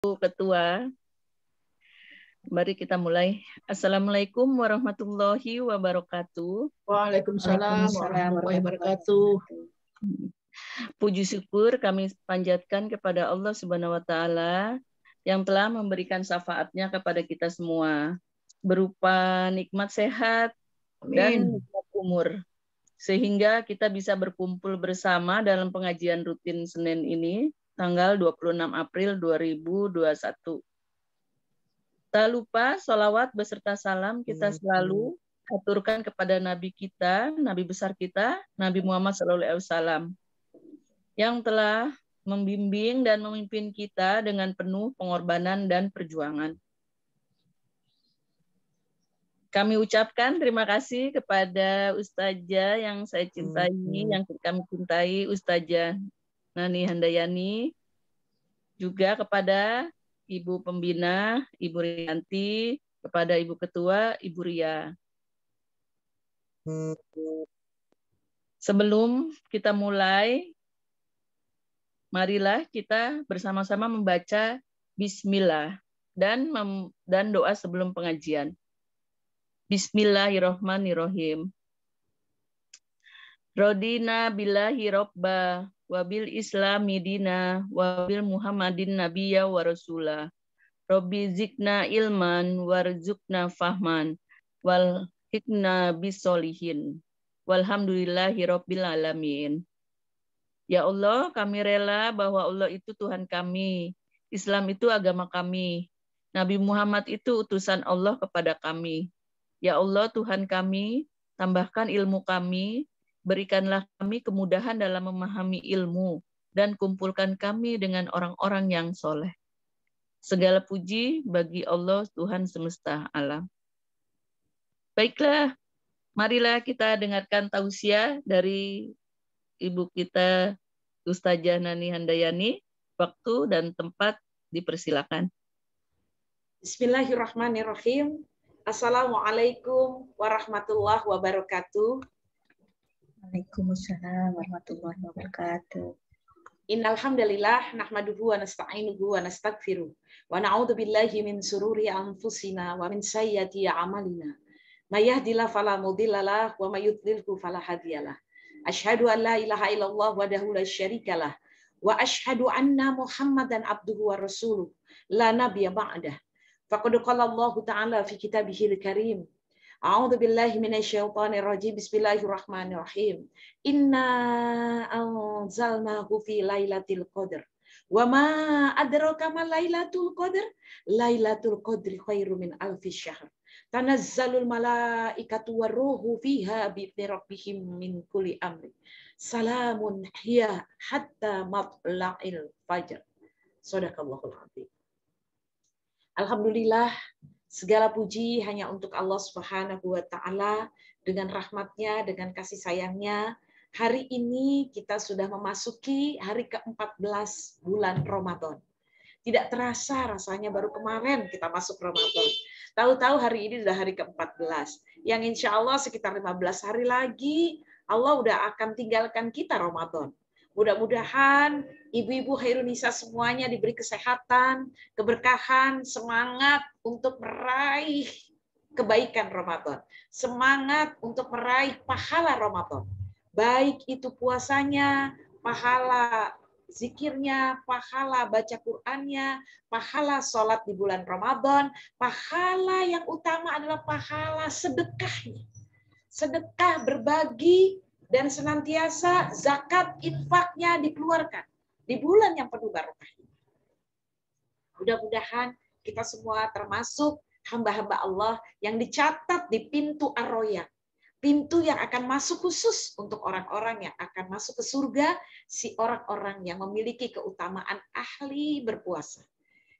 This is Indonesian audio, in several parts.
Ketua. Mari kita mulai. Assalamualaikum warahmatullahi wabarakatuh. Waalaikumsalam warahmatullahi wabarakatuh. Puji syukur kami panjatkan kepada Allah Subhanahu wa taala yang telah memberikan syafaatnya kepada kita semua berupa nikmat sehat dan nikmat umur, sehingga kita bisa berkumpul bersama dalam pengajian rutin Senin ini tanggal 26 April 2021. Tak lupa sholawat beserta salam kita selalu aturkan kepada Nabi kita, Nabi besar kita, Nabi Muhammad SAW, yang telah membimbing dan memimpin kita dengan penuh pengorbanan dan perjuangan. Kami ucapkan terima kasih kepada Ustazah yang saya cintai, yang kami cintai, Ustazah Nani Handayani, juga kepada Ibu Pembina, Ibu Rianti, kepada Ibu Ketua, Ibu Ria. Sebelum kita mulai, marilah kita bersama-sama membaca Bismillah dan doa sebelum pengajian. Bismillahirrahmanirrahim. Rodina billahi robba wabil islami dina wabil muhammadin nabiyya wa rasulah. Robbi zikna ilman warzukna fahman wal hikna bisolihin walhamdulillahi rabbil alamin. Ya Allah, kami rela bahwa Allah itu Tuhan kami, Islam itu agama kami, Nabi Muhammad itu utusan Allah kepada kami. Ya Allah Tuhan kami, tambahkan ilmu kami, berikanlah kami kemudahan dalam memahami ilmu, dan kumpulkan kami dengan orang-orang yang soleh. Segala puji bagi Allah Tuhan semesta alam. Baiklah, marilah kita dengarkan tausiah dari Ibu kita Ustazah Nani Handayani. Waktu dan tempat dipersilakan. Bismillahirrahmanirrahim. Assalamualaikum warahmatullahi wabarakatuh. Waalaikumsalam warahmatullahi wabarakatuh. Innal hamdalillah nahmaduhu wa nasta'inuhu wa nastaghfiruh wa na'udzu billahi min sururi anfusina wa min sayyiati a'malina. May yahdihillahu fala mudhillalah wa may yudlilhu fala hadiyalah. Asyhadu an la ilaha illallah wahdahu la syarikalah wa asyhadu anna Muhammadan abduhu wa rasuluh la nabiyya ba'dah. Faqad qala Allah ta'ala fi kitabihil karim. A'udzu billahi minasyaitonir rajim. Bismillahirrahmanirrahim. Inna anzalnahu fi lailatul qadar. Wa ma adraka ma lailatul qadar? Lailatul qadri khairum min alfi syahr. Tanazzalul malaikatu waruhu fiha bi rabbihim min kulli amri. Salamun hiya hatta matla'il fajr. Shadaqallahul azim. Alhamdulillah, segala puji hanya untuk Allah Subhanahu wa taala. Dengan rahmatnya, dengan kasih sayangnya, hari ini kita sudah memasuki hari ke-14 bulan Ramadan. Tidak terasa rasanya baru kemarin kita masuk Ramadan. Tahu-tahu hari ini sudah hari ke-14. Yang insya Allah sekitar 15 hari lagi, Allah udah akan tinggalkan kita Ramadan. Mudah-mudahan ibu-ibu Khairunisa semuanya diberi kesehatan, keberkahan, semangat untuk meraih kebaikan Ramadan. Semangat untuk meraih pahala Ramadan. Baik itu puasanya, pahala zikirnya, pahala baca Qur'annya, pahala sholat di bulan Ramadan, pahala yang utama adalah pahala sedekahnya. Sedekah berbagi dan senantiasa zakat infaknya dikeluarkan di bulan yang penuh barokah ini. Mudah-mudahan kita semua termasuk hamba-hamba Allah yang dicatat di pintu Ar-Royan. Pintu yang akan masuk khusus untuk orang-orang yang akan masuk ke surga, si orang-orang yang memiliki keutamaan ahli berpuasa.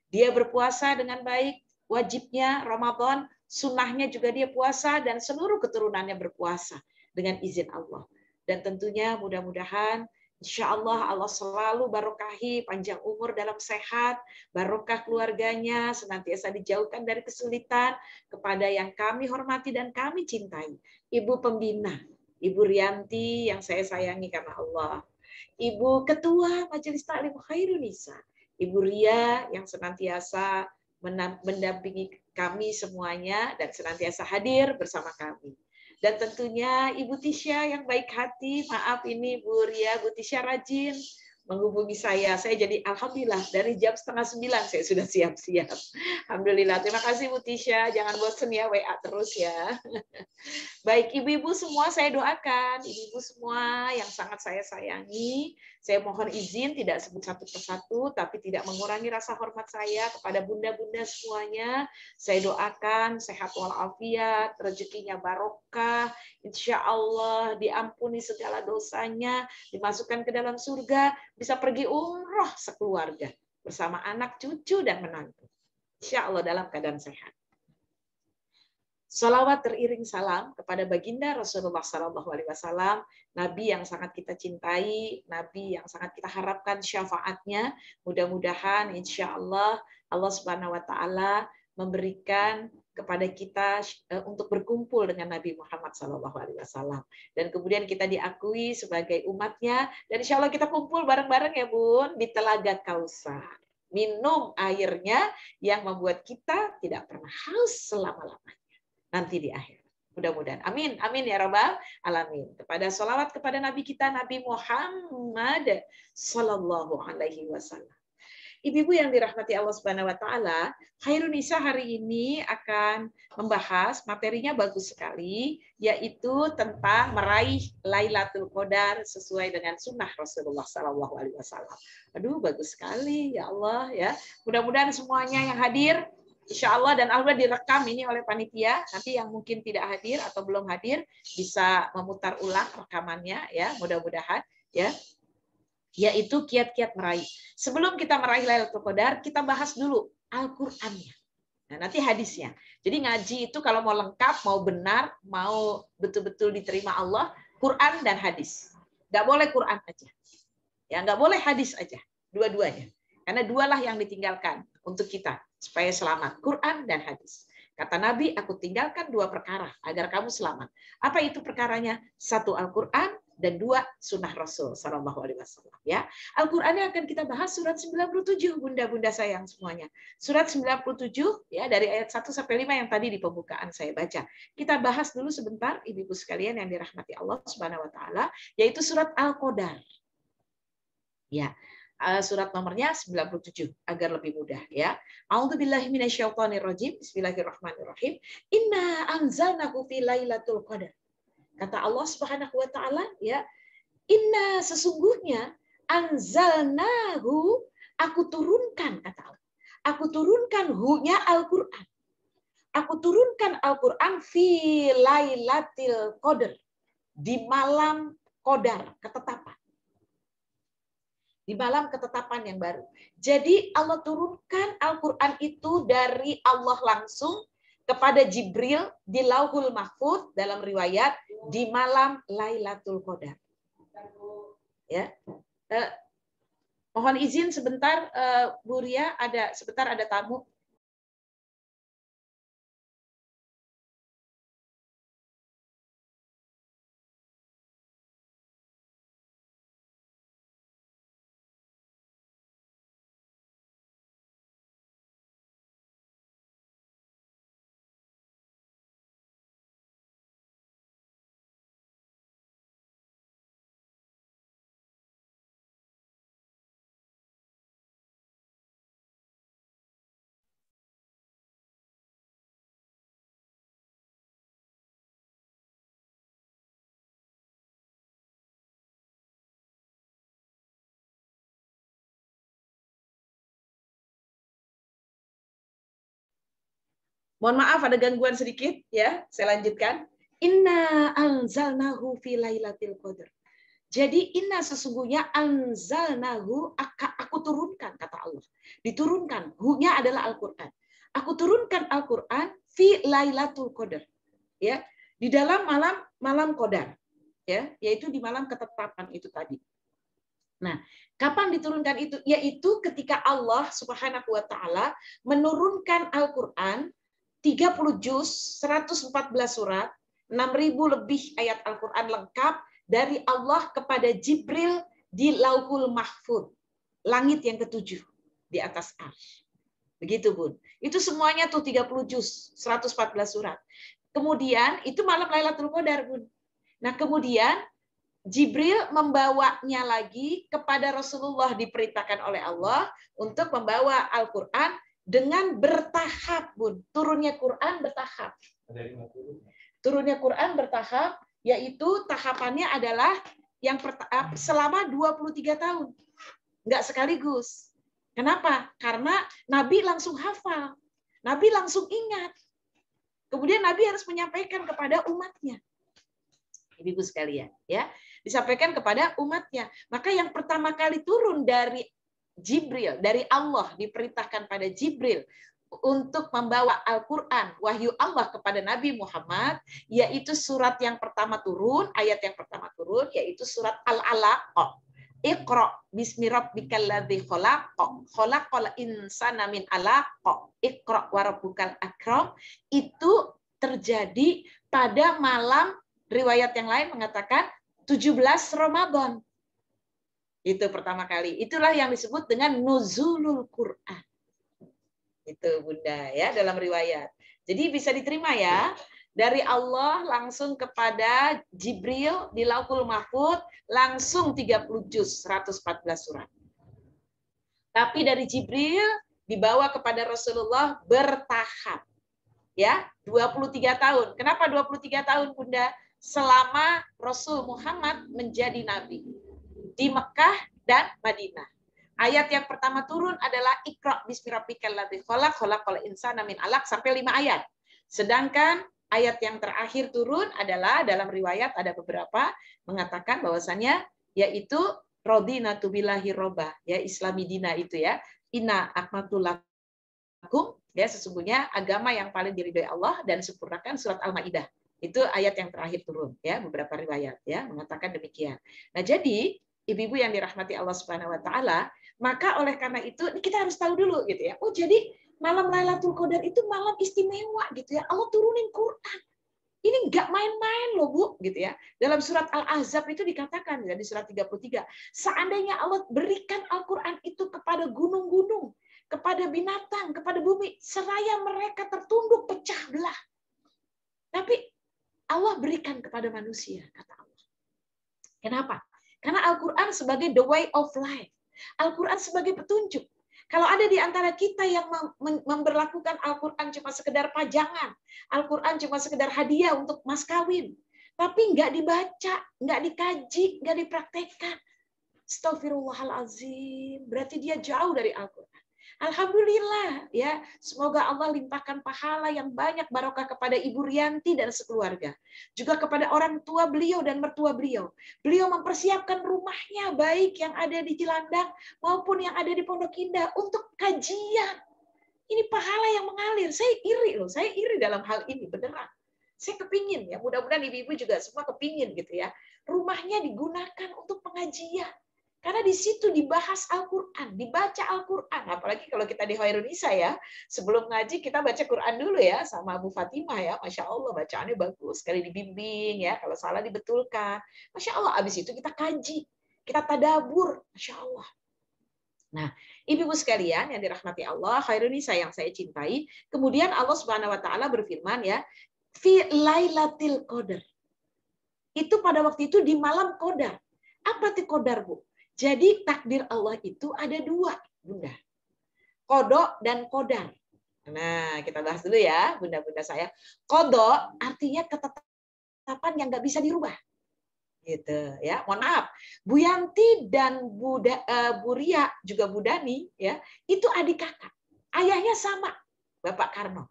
Dia berpuasa dengan baik, wajibnya Ramadan, sunnahnya juga dia puasa, dan seluruh keturunannya berpuasa dengan izin Allah. Dan tentunya mudah-mudahan insya Allah Allah selalu barokahi panjang umur dalam sehat, barokah keluarganya, senantiasa dijauhkan dari kesulitan. Kepada yang kami hormati dan kami cintai, Ibu Pembina, Ibu Rianti yang saya sayangi karena Allah, Ibu Ketua Majelis Ta'lim Khairunisa, Ibu Ria yang senantiasa mendampingi kami semuanya dan senantiasa hadir bersama kami. Dan tentunya Ibu Tisha yang baik hati, maaf ini Bu Ria, Bu Tisha rajin menghubungi saya. Saya jadi alhamdulillah dari jam 8:30 saya sudah siap-siap. Alhamdulillah. Terima kasih Bu Tisha. Jangan bosen ya, WA terus ya. Baik, ibu-ibu semua saya doakan, ibu-ibu semua yang sangat saya sayangi, saya mohon izin tidak sebut satu persatu, tapi tidak mengurangi rasa hormat saya kepada bunda-bunda semuanya. Saya doakan sehat walafiat, rezekinya barokah, insya Allah diampuni segala dosanya, dimasukkan ke dalam surga, bisa pergi umroh sekeluarga bersama anak, cucu, dan menantu. Insya Allah dalam keadaan sehat. Salawat teriring salam kepada baginda Rasulullah SAW, Nabi yang sangat kita cintai, Nabi yang sangat kita harapkan syafaatnya. Mudah-mudahan insya Allah Subhanahu Wa Taala memberikan kepada kita untuk berkumpul dengan Nabi Muhammad SAW. Dan kemudian kita diakui sebagai umatnya, dan insya Allah kita kumpul bareng-bareng ya Bun, di Telaga Kausar. Minum airnya yang membuat kita tidak pernah haus selama-lamanya. Nanti di akhir. Mudah-mudahan. Amin. Amin ya Rabbal Alamin. Kepada sholawat kepada Nabi kita, Nabi Muhammad Sallallahu Alaihi Wasallam. Ibu-ibu yang dirahmati Allah Subhanahu Wa Taala, Khairun Nisa hari ini akan membahas materinya bagus sekali, yaitu tentang meraih Lailatul Qadar sesuai dengan sunnah Rasulullah Sallallahu Alaihi Wasallam. Aduh, bagus sekali ya Allah ya. Mudah-mudahan semuanya yang hadir insya Allah, dan Allah direkam ini oleh panitia. Nanti yang mungkin tidak hadir atau belum hadir bisa memutar ulang rekamannya ya, mudah-mudahan ya. Yaitu kiat-kiat meraih. Sebelum kita meraih Lailatul Qadar, kita bahas dulu Al-Qur'annya. Nah, nanti hadisnya. Jadi ngaji itu kalau mau lengkap, mau benar, mau betul-betul diterima Allah, Quran dan hadis. Nggak boleh Quran aja. Ya, nggak boleh hadis aja. Dua-duanya. Karena dualah yang ditinggalkan untuk kita supaya selamat, Quran dan hadis. Kata Nabi, aku tinggalkan 2 perkara agar kamu selamat. Apa itu perkaranya? 1 Al-Quran dan 2 Sunnah Rasul Sallallahu Alaihi Wasallam. Ya, Al-Quran yang akan kita bahas surat 97, bunda-bunda sayang semuanya. Surat 97 ya, dari ayat 1 sampai 5 yang tadi di pembukaan saya baca. Kita bahas dulu sebentar, ibu-ibu sekalian yang dirahmati Allah Subhanahu Wa Taala, yaitu surat Al-Qadar. Ya. Surat nomornya 97 agar lebih mudah ya. A'udzubillahi minasyaitonirrajim. Bismillahirrahmanirrahim. Inna anzalnahu fi lailatul qadar. Kata Allah Subhanahu wa taala ya, inna sesungguhnya anzalnahu aku turunkan kata Allah. Aku turunkan hu-nya Al-Qur'an. Aku turunkan Al-Qur'an fi lailatul qadar. Di malam qadar, ketetapan. Di malam ketetapan yang baru. Jadi Allah turunkan Al-Quran itu dari Allah langsung kepada Jibril di Lauhul Mahfuz dalam riwayat di malam Lailatul Qadar. Ya. Mohon izin sebentar Bu Ria, sebentar ada tamu. Mohon maaf ada gangguan sedikit ya. Saya lanjutkan. Inna anzalnahu fi lailatul qadar. Jadi inna sesungguhnya anzalnahu aku turunkan kata Allah. Diturunkan. Hu-nya adalah Al-Qur'an. Aku turunkan Al-Qur'an fi lailatul qadar. Ya, di dalam malam qadar. Ya, yaitu di malam ketetapan itu tadi. Nah, kapan diturunkan itu? Yaitu ketika Allah Subhanahu wa taala menurunkan Al-Qur'an 30 juz, 114 surat, 6.000 lebih ayat Al-Quran lengkap dari Allah kepada Jibril di Lauhul Mahfuz, langit yang ke-7. di atas arsy. Begitu, Bun. Itu semuanya tuh 30 juz, 114 surat. Kemudian itu malam Lailatul Qadar, Bun. Nah, kemudian Jibril membawanya lagi kepada Rasulullah, diperintahkan oleh Allah untuk membawa Al-Qur'an dengan bertahap, Bun. Turunnya Quran bertahap. Turunnya Quran bertahap, yaitu tahapannya adalah yang selama 23 tahun. Enggak sekaligus. Kenapa? Karena Nabi langsung hafal. Nabi langsung ingat. Kemudian Nabi harus menyampaikan kepada umatnya. Ibu sekalian, ya, disampaikan kepada umatnya. Maka yang pertama kali turun dari Jibril, dari Allah, diperintahkan pada Jibril untuk membawa Al-Quran, wahyu Allah kepada Nabi Muhammad, yaitu surat yang pertama turun, ayat yang pertama turun, yaitu surat Al-Alaq. Iqra bismi rabbikal ladzi khalaq, khalaqal insana min 'alaq, Iqra wa rabbukal akram. Itu terjadi pada malam, riwayat yang lain mengatakan 17 Ramadan. Itu pertama kali. Itulah yang disebut dengan nuzulul Quran. Itu Bunda ya, dalam riwayat. Jadi bisa diterima ya. Dari Allah langsung kepada Jibril di Lauhul Mahfuz, langsung 30 juz, 114 surat. Tapi dari Jibril dibawa kepada Rasulullah bertahap. Ya, 23 tahun. Kenapa 23 tahun, Bunda? Selama Rasul Muhammad menjadi nabi di Mekah dan Madinah. Ayat yang pertama turun adalah Iqra bismi rabbikal ladzi khalaq, khalaqal insana min 'alaq, sampai 5 ayat. Sedangkan ayat yang terakhir turun adalah, dalam riwayat ada beberapa mengatakan bahwasannya yaitu radinatu billahi robba, ya, Islami dina itu ya. Inna akmaltu lakum, ya, sesungguhnya agama yang paling diridhoi Allah dan sempurnakan, surat Al-Maidah. Itu ayat yang terakhir turun ya, beberapa riwayat ya mengatakan demikian. Nah, jadi ibu-ibu yang dirahmati Allah Subhanahu wa taala, maka oleh karena itu kita harus tahu dulu gitu ya. Oh, jadi malam Lailatul Qadar itu malam istimewa gitu ya. Allah turunin Quran. Ini nggak main-main loh, Bu, gitu ya. Dalam surat Al-Ahzab itu dikatakan ya, di surat 33, seandainya Allah berikan Al-Qur'an itu kepada gunung-gunung, kepada binatang, kepada bumi, seraya mereka tertunduk pecah belah. Tapi Allah berikan kepada manusia, kata Allah. Kenapa? Karena Al-Quran sebagai the way of life. Al-Quran sebagai petunjuk. Kalau ada di antara kita yang memberlakukan Al-Quran cuma sekedar pajangan, Al-Quran cuma sekedar hadiah untuk mas kawin, tapi nggak dibaca, nggak dikaji, nggak dipraktekkan, Astaghfirullahalazim, berarti dia jauh dari Al-Quran. Alhamdulillah ya, semoga Allah limpahkan pahala yang banyak barokah kepada Ibu Rianti dan sekeluarga. Juga kepada orang tua beliau dan mertua beliau. Beliau mempersiapkan rumahnya, baik yang ada di Cilandak maupun yang ada di Pondok Indah, untuk kajian. Ini pahala yang mengalir. Saya iri loh, saya iri dalam hal ini beneran. Saya kepingin ya, mudah-mudahan ibu-ibu juga semua kepingin gitu ya. Rumahnya digunakan untuk pengajian. Karena di situ dibahas Al-Quran, dibaca Al-Quran. Apalagi kalau kita di Khairunisa ya, sebelum ngaji kita baca Quran dulu ya, sama Bu Fatimah ya. Masya Allah, bacaannya bagus. Sekali dibimbing ya, kalau salah dibetulkan. Masya Allah, abis itu kita kaji, kita tadabur. Masya Allah. Nah, ibu-ibu sekalian yang dirahmati Allah, Khairunisa yang saya cintai, kemudian Allah Subhanahu wa taala berfirman ya, fi lailatul qadar. Itu pada waktu itu di malam Qadar. Apa itu Qadar, Bu? Jadi takdir Allah itu ada dua, Bunda. Qada dan Qadar. Nah, kita bahas dulu ya, Bunda-bunda saya. Qada artinya ketetapan yang nggak bisa dirubah. Gitu ya. Mohon maaf, Bu Yanti dan Bu Ria juga Bu Dani ya, itu adik kakak. Ayahnya sama, Bapak Karno.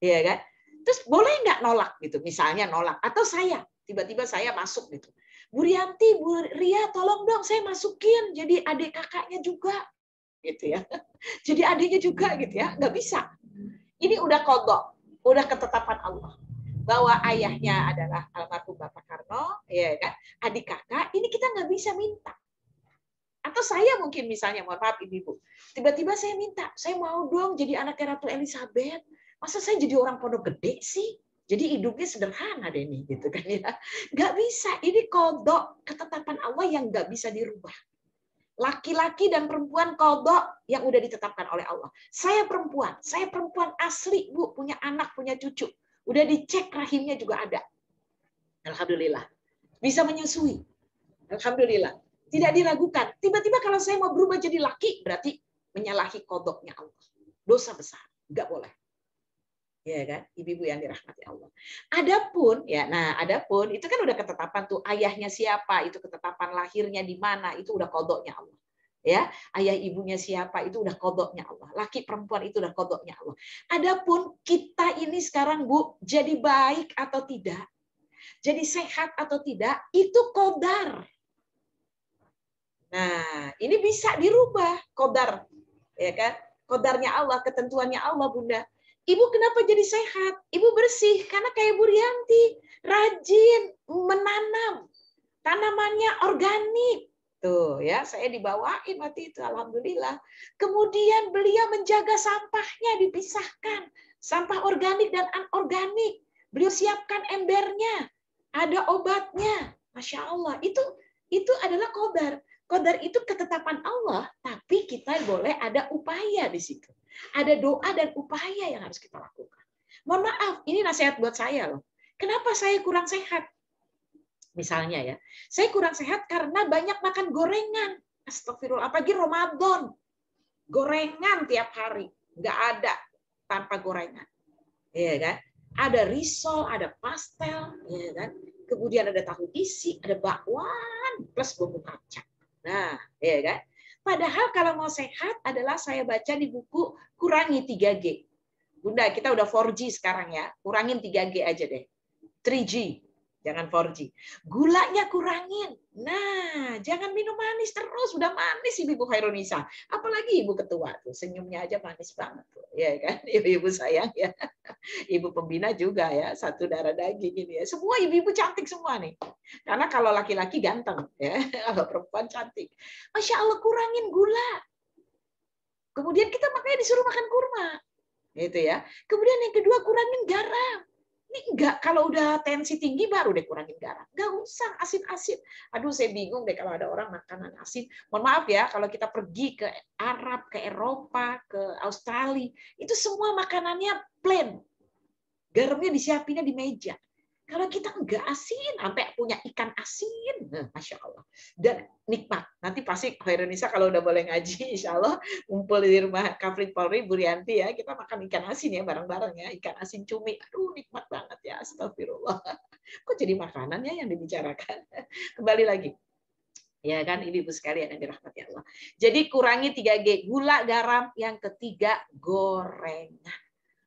Iya kan? Terus boleh nggak nolak gitu? Misalnya nolak, atau saya tiba-tiba saya masuk gitu. Bu Rianti, Bu Ria, tolong dong saya masukin jadi adik kakaknya juga, gitu ya. Jadi adiknya juga gitu ya, nggak bisa. Ini udah kodok, udah ketetapan Allah bahwa ayahnya adalah almarhum Bapak Karno, ya kan? Adik kakak, ini kita nggak bisa minta. Atau saya mungkin misalnya, mohon maaf ibu-ibu, tiba-tiba saya minta, saya mau dong jadi anaknya Ratu Elizabeth. Masa saya jadi orang pondok gede sih? Jadi hidupnya sederhana deh nih, gitu kan ya. Nggak bisa, ini kodok, ketetapan Allah yang nggak bisa dirubah. Laki-laki dan perempuan qadha yang udah ditetapkan oleh Allah. Saya perempuan asli, Bu, punya anak, punya cucu. Udah dicek rahimnya juga ada. Alhamdulillah. Bisa menyusui. Alhamdulillah. Tidak diragukan. Tiba-tiba kalau saya mau berubah jadi laki, berarti menyalahi qadha-nya Allah. Dosa besar. Enggak boleh. Ya kan, ibu-ibu yang dirahmati Allah. Adapun itu kan udah ketetapan tuh, ayahnya siapa, itu ketetapan lahirnya di mana, itu udah qadha-nya Allah. Ya, ayah ibunya siapa, itu udah qadha-nya Allah. Laki perempuan itu udah qadha-nya Allah. Adapun kita ini sekarang, Bu, jadi baik atau tidak, jadi sehat atau tidak, itu qadar. Nah, ini bisa dirubah, qadar. Ya kan? Qadarnya Allah, ketentuannya Allah, Bunda. Ibu kenapa jadi sehat? Ibu bersih karena kayak Bu Rianti, rajin menanam. Tanamannya organik. Tuh ya, saya dibawain waktu itu, alhamdulillah. Kemudian beliau menjaga sampahnya, dipisahkan. Sampah organik dan anorganik. Beliau siapkan embernya. Ada obatnya. Masya Allah, itu adalah qadar. Qadar itu ketetapan Allah, tapi kita boleh ada upaya di situ. Ada doa dan upaya yang harus kita lakukan. Mohon maaf, ini nasihat buat saya loh. Kenapa saya kurang sehat? Misalnya ya, saya kurang sehat karena banyak makan gorengan. Astagfirullah, apalagi Ramadan. Gorengan tiap hari. Nggak ada tanpa gorengan. Ya kan? Ada risol, ada pastel, ya kan? Kemudian ada tahu isi, ada bakwan, plus bumbu kacang. Nah, ya kan? Padahal kalau mau sehat adalah saya baca di buku Kurangi 3G. Bunda, kita udah 4G sekarang ya. Kurangin 3G aja deh. 3G, jangan 4G. Gulanya kurangin. Nah, jangan minum manis terus. Udah manis Ibu Khairunisa. Apalagi Ibu Ketua tuh, senyumnya aja manis banget tuh. Ya kan? Ibu-ibu sayang ya. Ibu pembina juga ya, satu darah daging ini ya. Semua ibu-ibu cantik semua nih. Karena kalau laki-laki ganteng ya, kalau perempuan cantik. Masya Allah, kurangin gula. Kemudian kita makanya disuruh makan kurma. Gitu ya. Kemudian yang kedua, kurangin garam. Ini enggak, kalau udah tensi tinggi baru deh kurangin garam. Enggak usah asin-asin. Aduh, saya bingung deh kalau ada orang makanan asin. Mohon maaf ya, kalau kita pergi ke Arab, ke Eropa, ke Australia, itu semua makanannya plain. Garamnya disiapinnya di meja. Kalau kita enggak asin, sampai punya ikan asin, Masya Allah. Dan nikmat. Nanti pasti Khairunisa kalau udah boleh ngaji, insya Allah ngumpul di rumah Kafrin Polri, Bu Rianti ya, kita makan ikan asin ya bareng-bareng ya, ikan asin cumi. Aduh, nikmat banget ya, astagfirullah. Kok jadi makanannya yang dibicarakan? Kembali lagi. Ya kan, ibu-ibu sekalian yang dirahmati Allah. Jadi kurangi 3G, gula, garam. Yang ketiga, gorengan.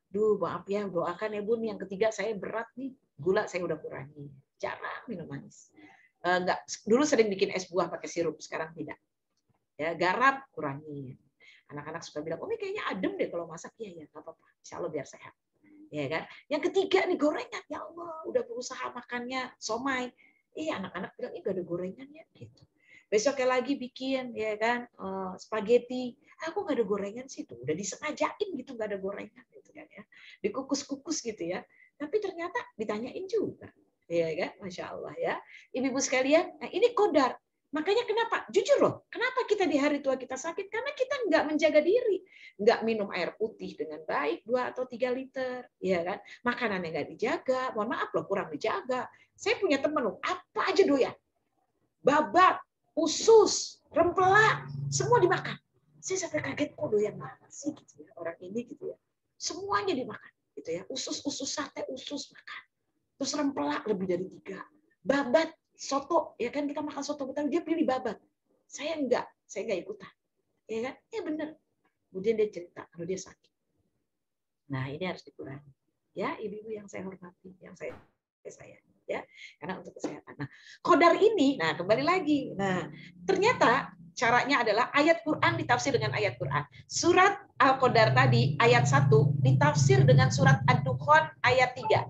Duh, maaf ya, doakan ya Bun. Yang ketiga saya berat nih. Gula saya udah kurangi. Jarang minum manis. Enggak, dulu sering bikin es buah pakai sirup, sekarang tidak. Ya, garam kurangi. Anak-anak suka bilang, "Oh, ini kayaknya adem deh kalau masak." Ya, enggak apa-apa. Insya Allah biar sehat. Ya kan? Yang ketiga nih gorengan. Ya Allah, udah berusaha makannya somai. Anak-anak bilang, "Ini enggak ada gorengannya." Gitu. Besoknya lagi bikin ya kan spaghetti. Aku nggak ada gorengan sih tuh. Udah disengajain gitu nggak ada gorengan gitu kan ya. Dikukus-kukus gitu ya. Tapi ternyata ditanyain juga. Ya kan? Masya Allah ya. Ibu-ibu sekalian, nah ini qadar. Makanya kenapa? Jujur loh, kenapa kita di hari tua kita sakit? Karena kita nggak menjaga diri. Nggak minum air putih dengan baik 2 atau 3 liter. Ya kan? Makanannya nggak dijaga. Mohon maaf loh, kurang dijaga. Saya punya temen loh, apa aja doyan. Babat, usus, rempelak, semua dimakan. Saya sampai kaget, kok doyan banget sih gitu ya, orang ini gitu ya. Semuanya dimakan gitu ya. Usus sate, usus makan. Terus rempelak lebih dari 3. Babat, soto, ya kan kita makan soto Betawi, dia pilih babat. Saya enggak ikutan. Ya kan? Ya benar. Kemudian dia cerita kalau dia sakit. Nah, ini harus dikurangi. Ya, ibu-ibu yang saya hormati, yang saya sayangi. Ya, karena untuk kesehatan. Nah, qadar ini, nah kembali lagi. Nah, ternyata caranya adalah ayat Quran ditafsir dengan ayat Quran. Surat Al-Qadar tadi ayat 1 ditafsir dengan surat Ad-Dukhan ayat 3.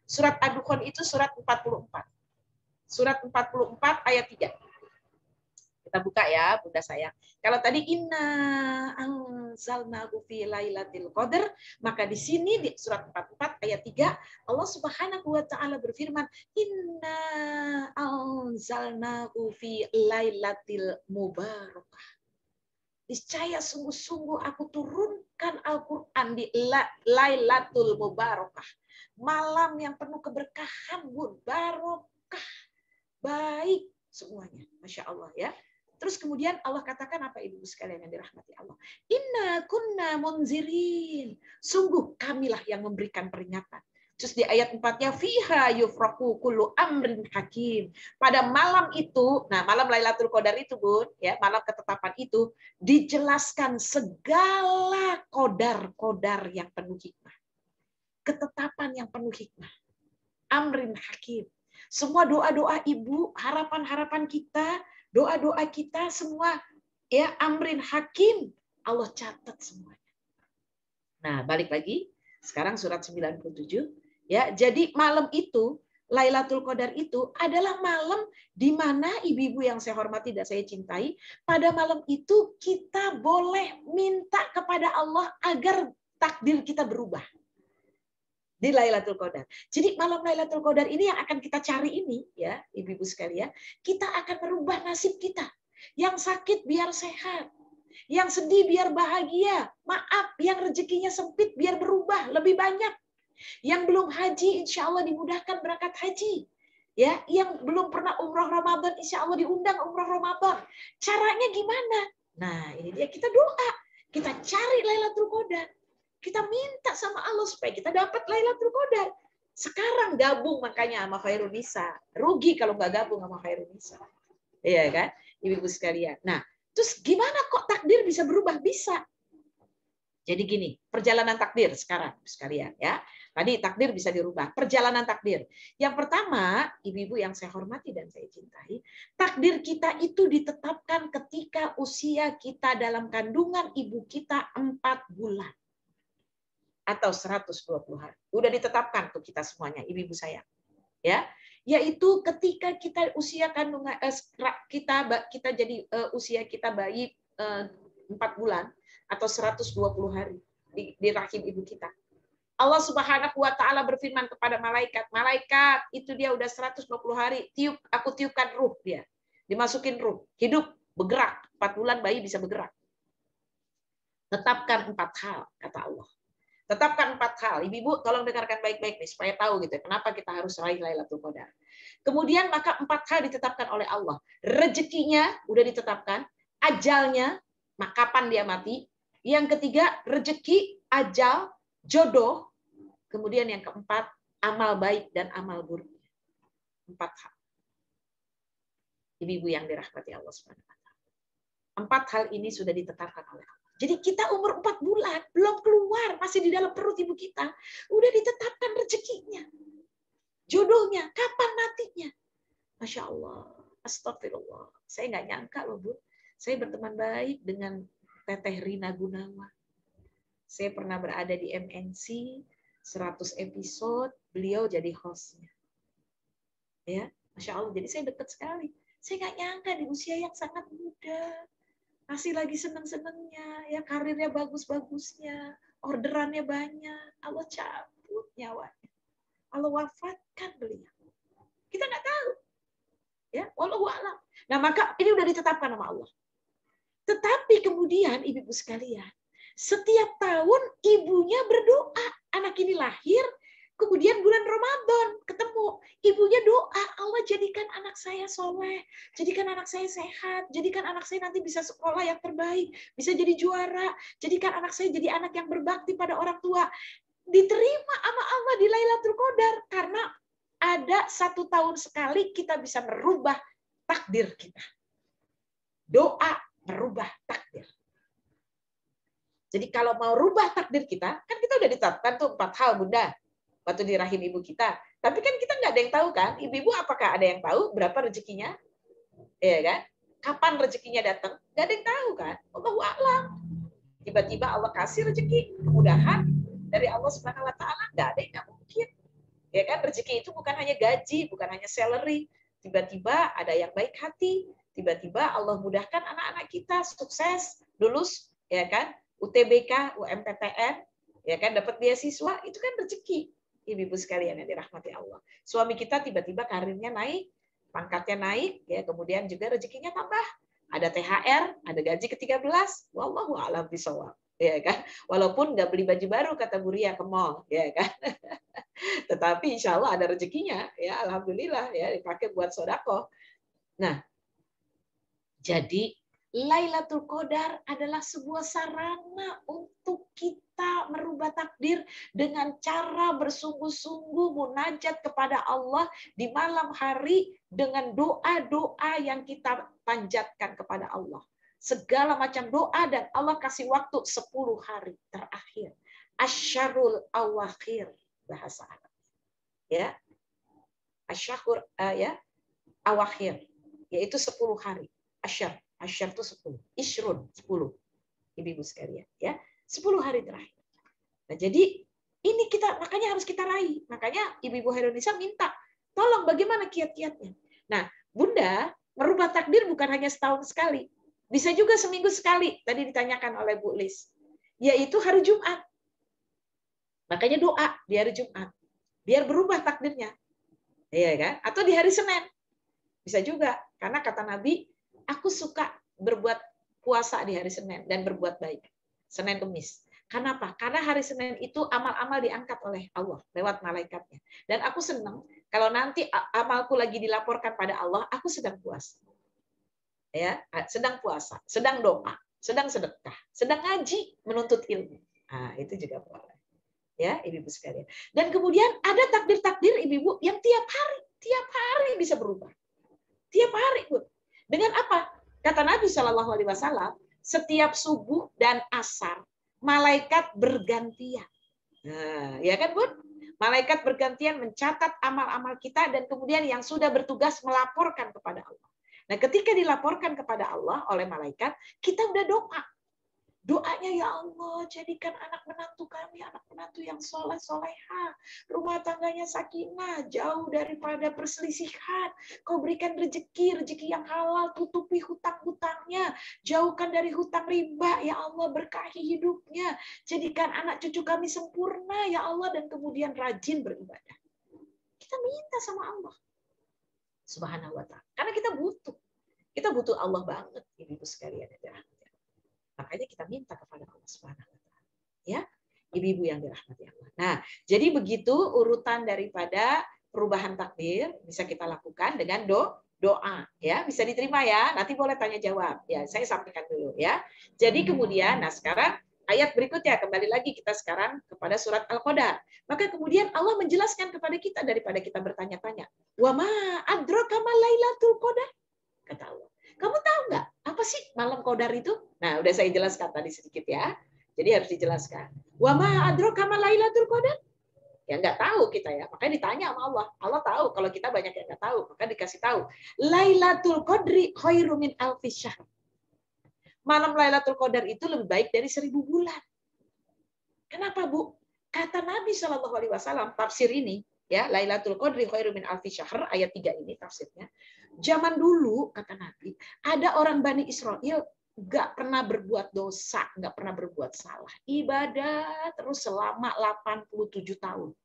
Surat Ad-Dukhan itu surat 44. Surat 44 ayat 3. Kita Kita buka ya, Bunda sayang. Kalau tadi inna anzalnahu fi lailatul qadar, maka di sini di surat 44 ayat 3 Allah Subhanahu wa taala berfirman, inna anzalnahu fi lailatul mubarakah. Niscaya sungguh-sungguh aku turunkan Al-Qur'an di lailatul mubarakah. Malam yang penuh keberkahan, Bun, barokah. Baik semuanya. Masya Allah ya. Terus kemudian Allah katakan apa ibu sekalian yang dirahmati Allah? Inna kunna munzirin. Sungguh kamilah yang memberikan peringatan. Terus di ayat 4-nya fiha yufraqu kullu amrin hakim. Pada malam itu, nah malam Lailatul Qadar itu, Bun, ya, malam ketetapan itu dijelaskan segala qadar-qadar yang penuh hikmah. Ketetapan yang penuh hikmah. Amrin hakim. Semua doa-doa ibu, harapan-harapan kita, doa-doa kita semua ya amrin hakim, Allah catat semuanya. Nah, balik lagi. Sekarang surat 97 ya. Jadi malam itu Lailatul Qadar itu adalah malam di mana ibu-ibu yang saya hormati dan saya cintai, pada malam itu kita boleh minta kepada Allah agar takdir kita berubah. Di Lailatul Qadar. Jadi malam Lailatul Qadar ini yang akan kita cari ini ya, ibu-ibu sekalian, kita akan merubah nasib kita. Yang sakit biar sehat, yang sedih biar bahagia, maaf, yang rezekinya sempit biar berubah lebih banyak. Yang belum haji insya Allah dimudahkan berangkat haji. Ya, yang belum pernah umroh Ramadan insya Allah diundang umroh Ramadan. Caranya gimana? Nah, ini dia, kita doa, kita cari Lailatul Qadar. Kita minta sama Allah supaya kita dapat Lailatul Qadar. Sekarang gabung makanya sama Khairun Nisa. Rugi kalau nggak gabung sama Khairun Nisa. Iya kan? Ibu-ibu sekalian. Nah, terus gimana kok takdir bisa berubah? Bisa. Jadi gini, perjalanan takdir sekarang sekalian ya. Tadi takdir bisa dirubah. Perjalanan takdir. Yang pertama, ibu-ibu yang saya hormati dan saya cintai, takdir kita itu ditetapkan ketika usia kita dalam kandungan ibu kita 4 bulan. Atau 120 hari. Udah ditetapkan tuh kita semuanya, ibu-ibu saya. Ya, yaitu ketika kita usia kandungan kita jadi usia kita bayi 4 bulan atau 120 hari di rahim ibu kita. Allah Subhanahu wa taala berfirman kepada malaikat, malaikat itu dia udah 120 hari, aku tiupkan ruh dia. Dimasukin ruh, hidup, bergerak. 4 bulan bayi bisa bergerak. Tetapkan 4 hal, kata Allah. Tetapkan 4 hal. Ibu-ibu tolong dengarkan baik-baik nih supaya tahu gitu kenapa kita harus raih Lailatul Qadar. Kemudian maka 4 hal ditetapkan oleh Allah. Rezekinya udah ditetapkan, ajalnya, kapan dia mati. Yang ketiga, rezeki, ajal, jodoh. Kemudian yang keempat, amal baik dan amal buruk. 4 hal. Ibu-ibu yang dirahmati Allah Subhanahu wa taala. 4 hal ini sudah ditetapkan oleh Allah. Jadi kita umur 4 bulan, belum keluar, masih di dalam perut ibu kita. Udah ditetapkan rezekinya. Jodohnya, kapan matinya. Masya Allah, astagfirullah. Saya nggak nyangka loh, Bu. Saya berteman baik dengan Teteh Rina Gunawan. Saya pernah berada di MNC, 100 episode, beliau jadi hostnya. Ya, Masya Allah, jadi saya dekat sekali. Saya nggak nyangka di usia yang sangat muda, masih lagi seneng-senengnya, ya karirnya bagus-bagusnya, orderannya banyak, Allah cabut nyawanya, Allah wafatkan beliau. Kita nggak tahu, ya, wallahu a'lam. Nah maka ini udah ditetapkan sama Allah. Tetapi kemudian ibu-ibu sekalian, setiap tahun ibunya berdoa, anak ini lahir. Kemudian bulan Ramadan ketemu, ibunya doa, Allah jadikan anak saya soleh, jadikan anak saya sehat, jadikan anak saya nanti bisa sekolah yang terbaik, bisa jadi juara, jadikan anak saya jadi anak yang berbakti pada orang tua. Diterima sama Allah di Lailatul Qadar, karena ada 1 tahun sekali kita bisa merubah takdir kita. Doa merubah takdir. Jadi kalau mau rubah takdir kita, kan kita udah ditetapkan tuh 4 hal, Bunda. Waktu di rahim ibu kita. Tapi kan kita nggak ada yang tahu kan, ibu-ibu apakah ada yang tahu berapa rezekinya? Ya kan? Kapan rezekinya datang? Nggak ada yang tahu kan? Allahu a'lam. Tiba-tiba Allah kasih rezeki, kemudahan dari Allah Subhanahu wa taala, nggak ada yang nggak mungkin. Ya kan? Rezeki itu bukan hanya gaji, bukan hanya salary. Tiba-tiba ada yang baik hati, tiba-tiba Allah mudahkan anak-anak kita sukses, lulus, ya kan, UTBK, UMPTN, ya kan, dapat beasiswa, itu kan rezeki. Ibu-ibu sekalian yang dirahmati Allah. Suami kita tiba-tiba karirnya naik, pangkatnya naik, ya, kemudian juga rezekinya tambah. Ada THR, ada gaji ke-13, wallahu a'lam bishawab, ya kan. Walaupun nggak beli baju baru kata Bu Ria ke mall, ya kan. Tetapi insya Allah ada rezekinya, ya alhamdulillah, ya dipakai buat sodako. Nah, jadi Lailatul Qadar adalah sebuah sarana untuk kita merubah takdir dengan cara bersungguh-sungguh munajat kepada Allah di malam hari dengan doa-doa yang kita panjatkan kepada Allah. Segala macam doa, dan Allah kasih waktu 10 hari terakhir. Asyarul awakhir bahasa Arab. Ya. Asyahur ya, awakhir, yaitu 10 hari. Asyar itu 10. Ishrun 10. Ibu-ibu sekalian, ya. 10 hari terakhir. Nah, jadi ini kita makanya harus kita raih. Makanya Ibu-ibu Indonesia minta, tolong bagaimana kiat-kiatnya. Nah, Bunda merubah takdir bukan hanya setahun sekali. Bisa juga seminggu sekali. Tadi ditanyakan oleh Bu Lis. Yaitu hari Jumat. Makanya doa di hari Jumat. Biar berubah takdirnya. Iya kan? Atau di hari Senin. Bisa juga. Karena kata Nabi, aku suka berbuat puasa di hari Senin dan berbuat baik. Senin Kemis. Kenapa? Karena hari Senin itu amal-amal diangkat oleh Allah lewat malaikatnya. Dan aku senang kalau nanti amalku lagi dilaporkan pada Allah, aku sedang puasa. Ya, sedang puasa, sedang doa, sedang sedekah, sedang ngaji, menuntut ilmu. Nah, itu juga boleh. Ya, ibu-ibu sekalian. Dan kemudian ada takdir-takdir ibu-ibu yang tiap hari bisa berubah. Tiap hari, Bu. Dengan apa? Kata Nabi Shallallahu Alaihi Wasallam, setiap subuh dan asar malaikat bergantian. Nah, ya kan, Bun? Malaikat bergantian mencatat amal-amal kita dan kemudian yang sudah bertugas melaporkan kepada Allah. Nah, ketika dilaporkan kepada Allah oleh malaikat, kita udah doa. Doanya, ya Allah, jadikan anak menantu kami anak menantu yang soleh soleha, rumah tangganya sakinah, jauh daripada perselisihan. Kau berikan rezeki yang halal, tutupi hutang-hutangnya, jauhkan dari hutang riba, ya Allah, berkahi hidupnya, jadikan anak cucu kami sempurna, ya Allah, dan kemudian rajin beribadah. Kita minta sama Allah Subhanahu wa Ta'ala, karena kita butuh Allah banget, ibu-ibu sekalian. Makanya kita minta kepada Allah Subhanahu wa Ta'ala. Ya, ibu-ibu yang dirahmati Allah. Nah, jadi begitu urutan daripada perubahan takdir bisa kita lakukan dengan doa, ya. Bisa diterima ya. Nanti boleh tanya jawab. Ya, saya sampaikan dulu ya. Jadi kemudian sekarang ayat berikutnya, kembali lagi kita sekarang kepada surat Al-Qadar. Maka kemudian Allah menjelaskan kepada kita daripada kita bertanya-tanya. Wa ma adraka ma lailatul qadar? Kata Allah. Kamu tahu nggak apa sih malam Qadar itu? Nah, udah saya jelaskan tadi sedikit ya. Jadi harus dijelaskan. Wa ma adraka ma lailatul qadar? Ya nggak tahu kita ya. Makanya ditanya sama Allah. Allah tahu. Kalau kita banyak yang nggak tahu, maka dikasih tahu. Lailatul Qadri khairum min alfi syahr. Malam Lailatul Qadar itu lebih baik dari 1000 bulan. Kenapa, Bu? Kata Nabi Shallallahu Alaihi Wasallam tafsir ini, ya, Lailatul Qadri khairum min alfi syahr, ayat 3 ini tafsirnya. Zaman dulu, kata Nabi, ada orang Bani Israel nggak pernah berbuat dosa, nggak pernah berbuat salah. Ibadah terus selama 87 tahun.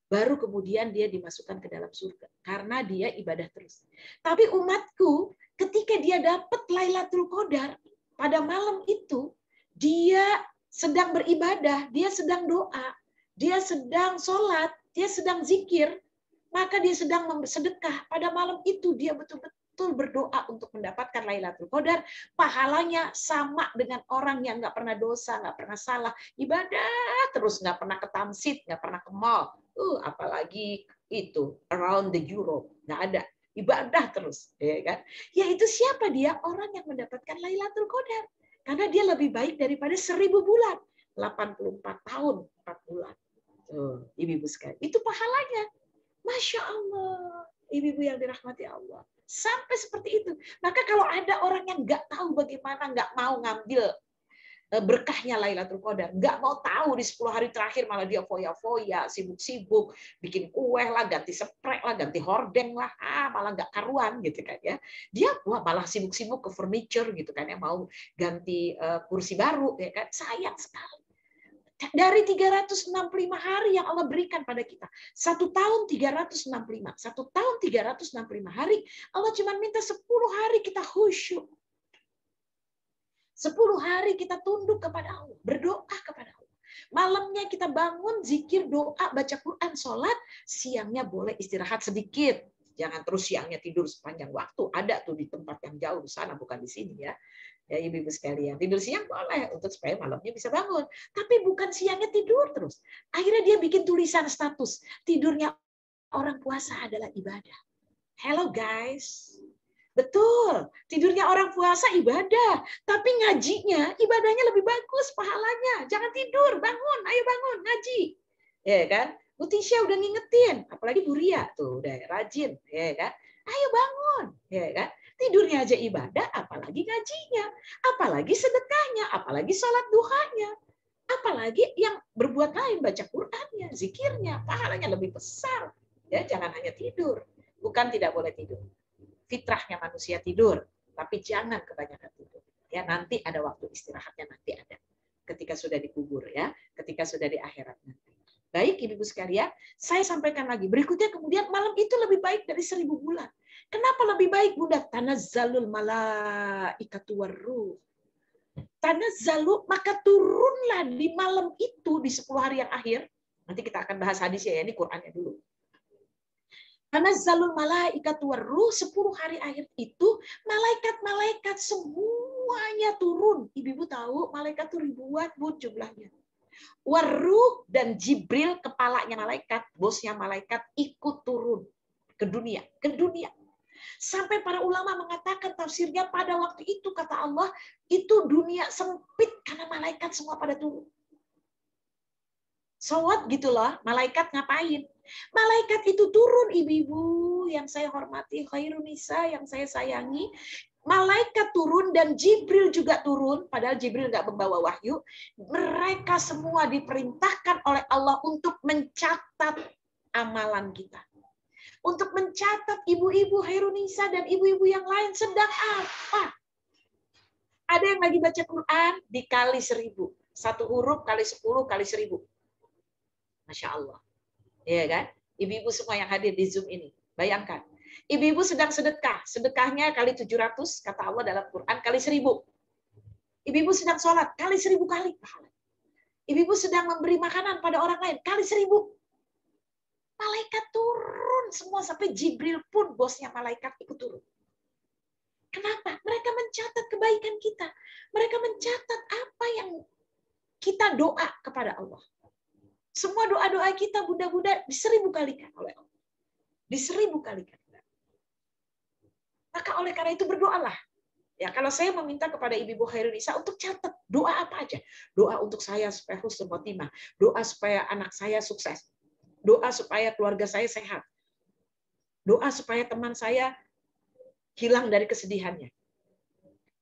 Baru kemudian dia dimasukkan ke dalam surga. Karena dia ibadah terus. Tapi umatku, ketika dia dapat Lailatul Qadar, pada malam itu, dia sedang beribadah, dia sedang doa, dia sedang sholat, dia sedang zikir, maka dia sedang bersedekah. Pada malam itu dia betul-betul berdoa untuk mendapatkan Lailatul Qadar. Pahalanya sama dengan orang yang nggak pernah dosa, nggak pernah salah. Ibadah terus, nggak pernah ke tamsid, nggak pernah ke mall. Apalagi itu, around the Europe. Nggak ada. Ibadah terus. Ya kan? Yaitu siapa dia? Orang yang mendapatkan Lailatul Qadar. Karena dia lebih baik daripada 1000 bulan. 84 tahun, 4 bulan. Tuh, ibu-ibu sekalian. Itu pahalanya. Masya Allah, ibu-ibu yang dirahmati Allah. Sampai seperti itu. Maka kalau ada orang yang nggak tahu bagaimana, nggak mau ngambil berkahnya Lailatul Qadar. Nggak mau tahu di 10 hari terakhir malah dia foya-foya, sibuk-sibuk, bikin kue lah, ganti sprek lah, ganti hordeng lah, malah nggak karuan gitu kan ya. Dia malah sibuk-sibuk ke furniture gitu kan ya, mau ganti kursi baru ya kan. Sayang sekali. Dari 365 hari yang Allah berikan pada kita. 1 tahun 365. 1 tahun 365 hari, Allah cuma minta 10 hari kita khusyuk. 10 hari kita tunduk kepada Allah, berdoa kepada Allah. Malamnya kita bangun, zikir, doa, baca Quran, sholat. Siangnya boleh istirahat sedikit. Jangan terus siangnya tidur sepanjang waktu. Ada tuh di tempat yang jauh di sana, bukan di sini ya. Ya ibu-ibu sekalian, tidur siang boleh untuk supaya malamnya bisa bangun. Tapi bukan siangnya tidur terus. Akhirnya dia bikin tulisan status. Tidurnya orang puasa adalah ibadah. Hello guys. Betul, tidurnya orang puasa ibadah, tapi ngajinya ibadahnya lebih bagus pahalanya. Jangan tidur, bangun, ayo bangun ngaji, ya kan? Bu Tisha udah ngingetin, apalagi Bu Ria tuh udah rajin, ya kan? Ayo bangun, ya kan? Tidurnya aja ibadah, apalagi ngajinya, apalagi sedekahnya, apalagi sholat duhanya, apalagi yang berbuat lain, baca Qur'annya, zikirnya, pahalanya lebih besar. Ya, jangan hanya tidur, bukan tidak boleh tidur. Fitrahnya manusia tidur, tapi jangan kebanyakan tidur. Ya, nanti ada waktu istirahatnya, nanti ada. Ketika sudah dikubur ya, ketika sudah di akhirat nanti. Baik ibu-ibu sekalian, saya sampaikan lagi. Berikutnya kemudian malam itu lebih baik dari 1000 bulan. Kenapa lebih baik Bunda? Tanazzalul malaikatu warruh. Tanazzalu, maka turunlah di malam itu di 10 hari yang akhir. Nanti kita akan bahas hadisnya ya, ini Qur'annya dulu. Tanazzalul malaikatu warruh, 10 hari akhir itu malaikat-malaikat semuanya turun. Ibu-ibu tahu malaikat itu ribuan Bu jumlahnya. Warruh dan Jibril kepalanya malaikat, bosnya malaikat ikut turun ke dunia, Sampai para ulama mengatakan tafsirnya pada waktu itu kata Allah itu dunia sempit karena malaikat semua pada turun. So what gitulah, malaikat ngapain? Malaikat itu turun ibu-ibu yang saya hormati, khairun nisa yang saya sayangi. Malaikat turun dan Jibril juga turun, padahal Jibril nggak membawa wahyu. Mereka semua diperintahkan oleh Allah untuk mencatat amalan kita. Untuk mencatat ibu-ibu khairun nisa dan ibu-ibu yang lain sedang apa. Ada yang lagi baca Quran dikali 1000. 1 huruf kali 10 kali 1000. Masya Allah. Ya kan? Ibu-ibu semua yang hadir di Zoom ini. Bayangkan. Ibu-ibu sedang sedekah. Sedekahnya kali 700, kata Allah dalam Quran, kali 1000. Ibu-ibu sedang sholat, kali 1000 kali pahala. Ibu-ibu sedang memberi makanan pada orang lain, kali 1000. Malaikat turun semua, sampai Jibril pun, bosnya malaikat, ikut turun. Kenapa? Mereka mencatat kebaikan kita. Mereka mencatat apa yang kita doa kepada Allah. Semua doa-doa kita bunda-bunda di 1000 kalikan oleh Allah. Di 1000 kalikan. Maka oleh karena itu berdoalah. Ya, kalau saya meminta kepada ibu-ibu khairun nisa untuk catat doa apa aja. Doa untuk saya supaya husnul khotimah. Doa supaya anak saya sukses. Doa supaya keluarga saya sehat. Doa supaya teman saya hilang dari kesedihannya.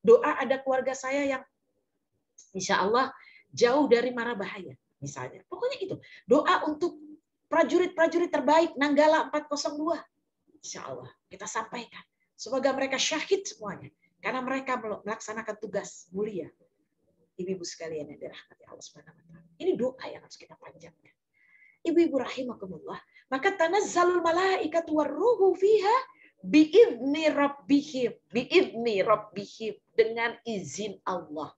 Doa ada keluarga saya yang insya Allah jauh dari mara bahaya. Misalnya, pokoknya itu. Doa untuk prajurit-prajurit terbaik Nanggala 402. Insya Allah kita sampaikan. Semoga mereka syahid semuanya. Karena mereka melaksanakan tugas mulia. Ibu-ibu sekalian yang dirahmati Allah Subhanahu wa taala. Ini doa yang harus kita panjatkan. Ibu-ibu rahimakumullah. Maka tanazzalul malaikatu warruhu fiha biidzni rabbihim. Biidzni rabbihim. Dengan izin Allah.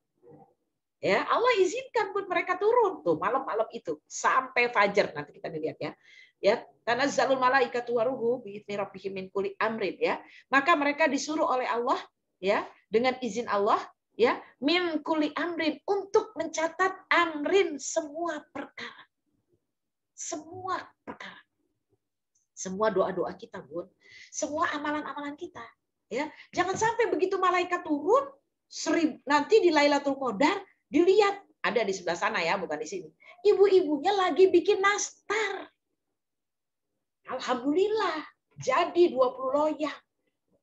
Ya, Allah izinkan pun mereka turun tuh malam-malam itu sampai fajar, nanti kita lihat ya. Ya, tanazzalul malaikatu waruhu bi'izni rabbihim min kulli amrin ya. Maka mereka disuruh oleh Allah ya dengan izin Allah ya min kulli amrin untuk mencatat amrin semua perkara. Semua perkara. Semua doa-doa kita, Bun. Semua amalan-amalan kita ya. Jangan sampai begitu malaikat turun nanti di Lailatul Qadar dilihat, ada di sebelah sana ya, bukan di sini. Ibu-ibunya lagi bikin nastar. Alhamdulillah, jadi 20 loyang.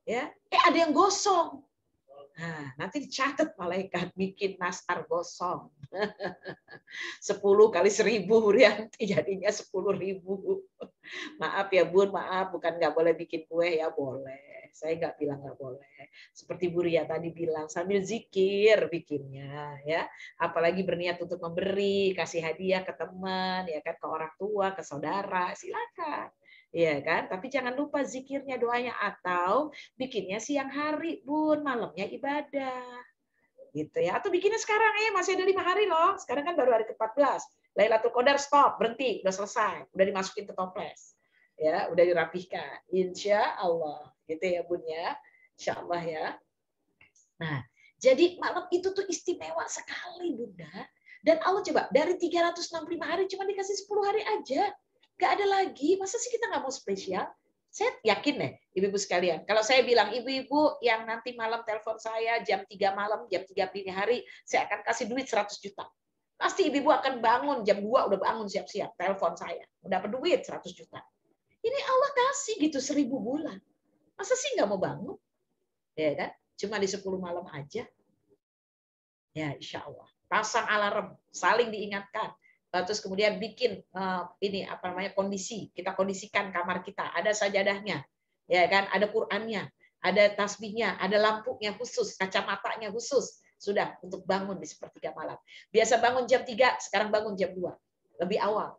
Ya, ada yang gosong. Nah, nanti dicatat malaikat bikin nastar gosong. 10 kali 1000 Rianti jadinya 10.000. Maaf ya Bun, maaf, bukan nggak boleh bikin kue ya, boleh. Saya nggak bilang nggak boleh. Seperti Bu Ria tadi bilang, sambil zikir bikinnya ya. Apalagi berniat untuk memberi, kasih hadiah ke teman, ya kan, ke orang tua, ke saudara, silakan. Ya kan, tapi jangan lupa zikirnya, doanya, atau bikinnya siang hari, Bun, malamnya ibadah. Gitu ya. Atau bikinnya sekarang, masih ada 5 hari loh. Sekarang kan baru hari ke-14. Lailatul Qadar stop, berhenti, udah selesai, udah dimasukin ke toples. Ya, udah dirapihkan. Insya Allah. Gitu ya, Bun ya. Insya Allah ya. Nah, jadi malam itu tuh istimewa sekali, Bunda. Dan Allah coba, dari 365 hari cuma dikasih 10 hari aja. Gak ada lagi. Masa sih kita nggak mau spesial? Saya yakin deh, ibu-ibu sekalian. Kalau saya bilang, ibu-ibu yang nanti malam telepon saya jam 3 malam, jam 3 dini hari, saya akan kasih duit 100 juta. Pasti ibu-ibu akan bangun, jam 2 udah bangun siap-siap, telepon saya. Udah dapat duit 100 juta. Ini Allah kasih gitu 1000 bulan. Masa sih nggak mau bangun? Ya kan? Cuma di 10 malam aja. Ya, insya Allah. Pasang alarm, saling diingatkan. Terus kemudian bikin ini apa namanya kondisi, kita kondisikan kamar kita, ada sajadahnya, ya kan, ada Qur'annya, ada tasbihnya, ada lampunya khusus, kacamatanya khusus, sudah untuk bangun di sepertiga malam. Biasa bangun jam 3, sekarang bangun jam 2, lebih awal,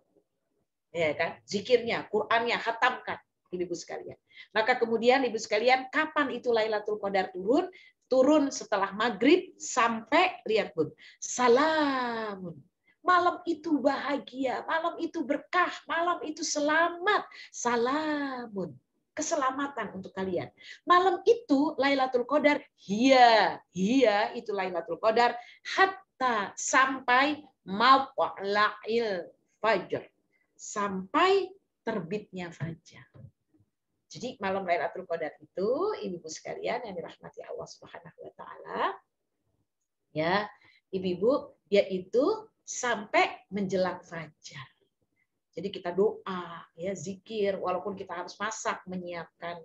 ya kan, zikirnya, Qur'annya, khatamkan, ibu sekalian. Maka kemudian ibu sekalian, kapan itu Lailatul Qadar turun? Turun setelah maghrib sampai, lihat Bun, salamun. Malam itu bahagia, malam itu berkah, malam itu selamat. Salamun. Keselamatan untuk kalian. Malam itu Lailatul Qadar, hiya itu Lailatul Qadar, hatta sampai matla'il fajr. Sampai terbitnya fajar. Jadi malam Lailatul Qadar itu, ibu-ibu sekalian yang dirahmati Allah Subhanahu wa taala, ya, ibu-ibu, yaitu sampai menjelang fajar. Jadi kita doa, ya, zikir, walaupun kita harus masak, menyiapkan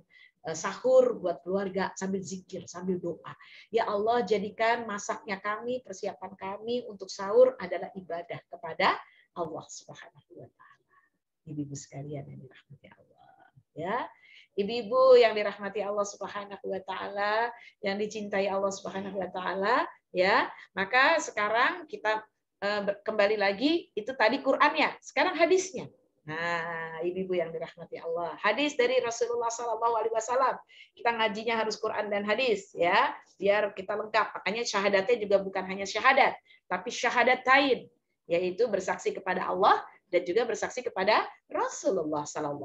sahur buat keluarga, sambil zikir, sambil doa. Ya Allah, jadikan masaknya kami, persiapan kami untuk sahur adalah ibadah kepada Allah Subhanahu wa taala. Ibu-ibu sekalian yang dirahmati Allah, ya. Ibu-ibu yang dirahmati Allah Subhanahu wa taala, yang dicintai Allah Subhanahu wa taala, ya. Maka sekarang kita kembali lagi, itu tadi Qur'annya, sekarang hadisnya. Nah, ibu-ibu yang dirahmati Allah, hadis dari Rasulullah SAW. Kita ngajinya harus Quran dan hadis, ya, biar kita lengkap. Makanya syahadatnya juga bukan hanya syahadat, tapi syahadatain, yaitu bersaksi kepada Allah dan juga bersaksi kepada Rasulullah SAW.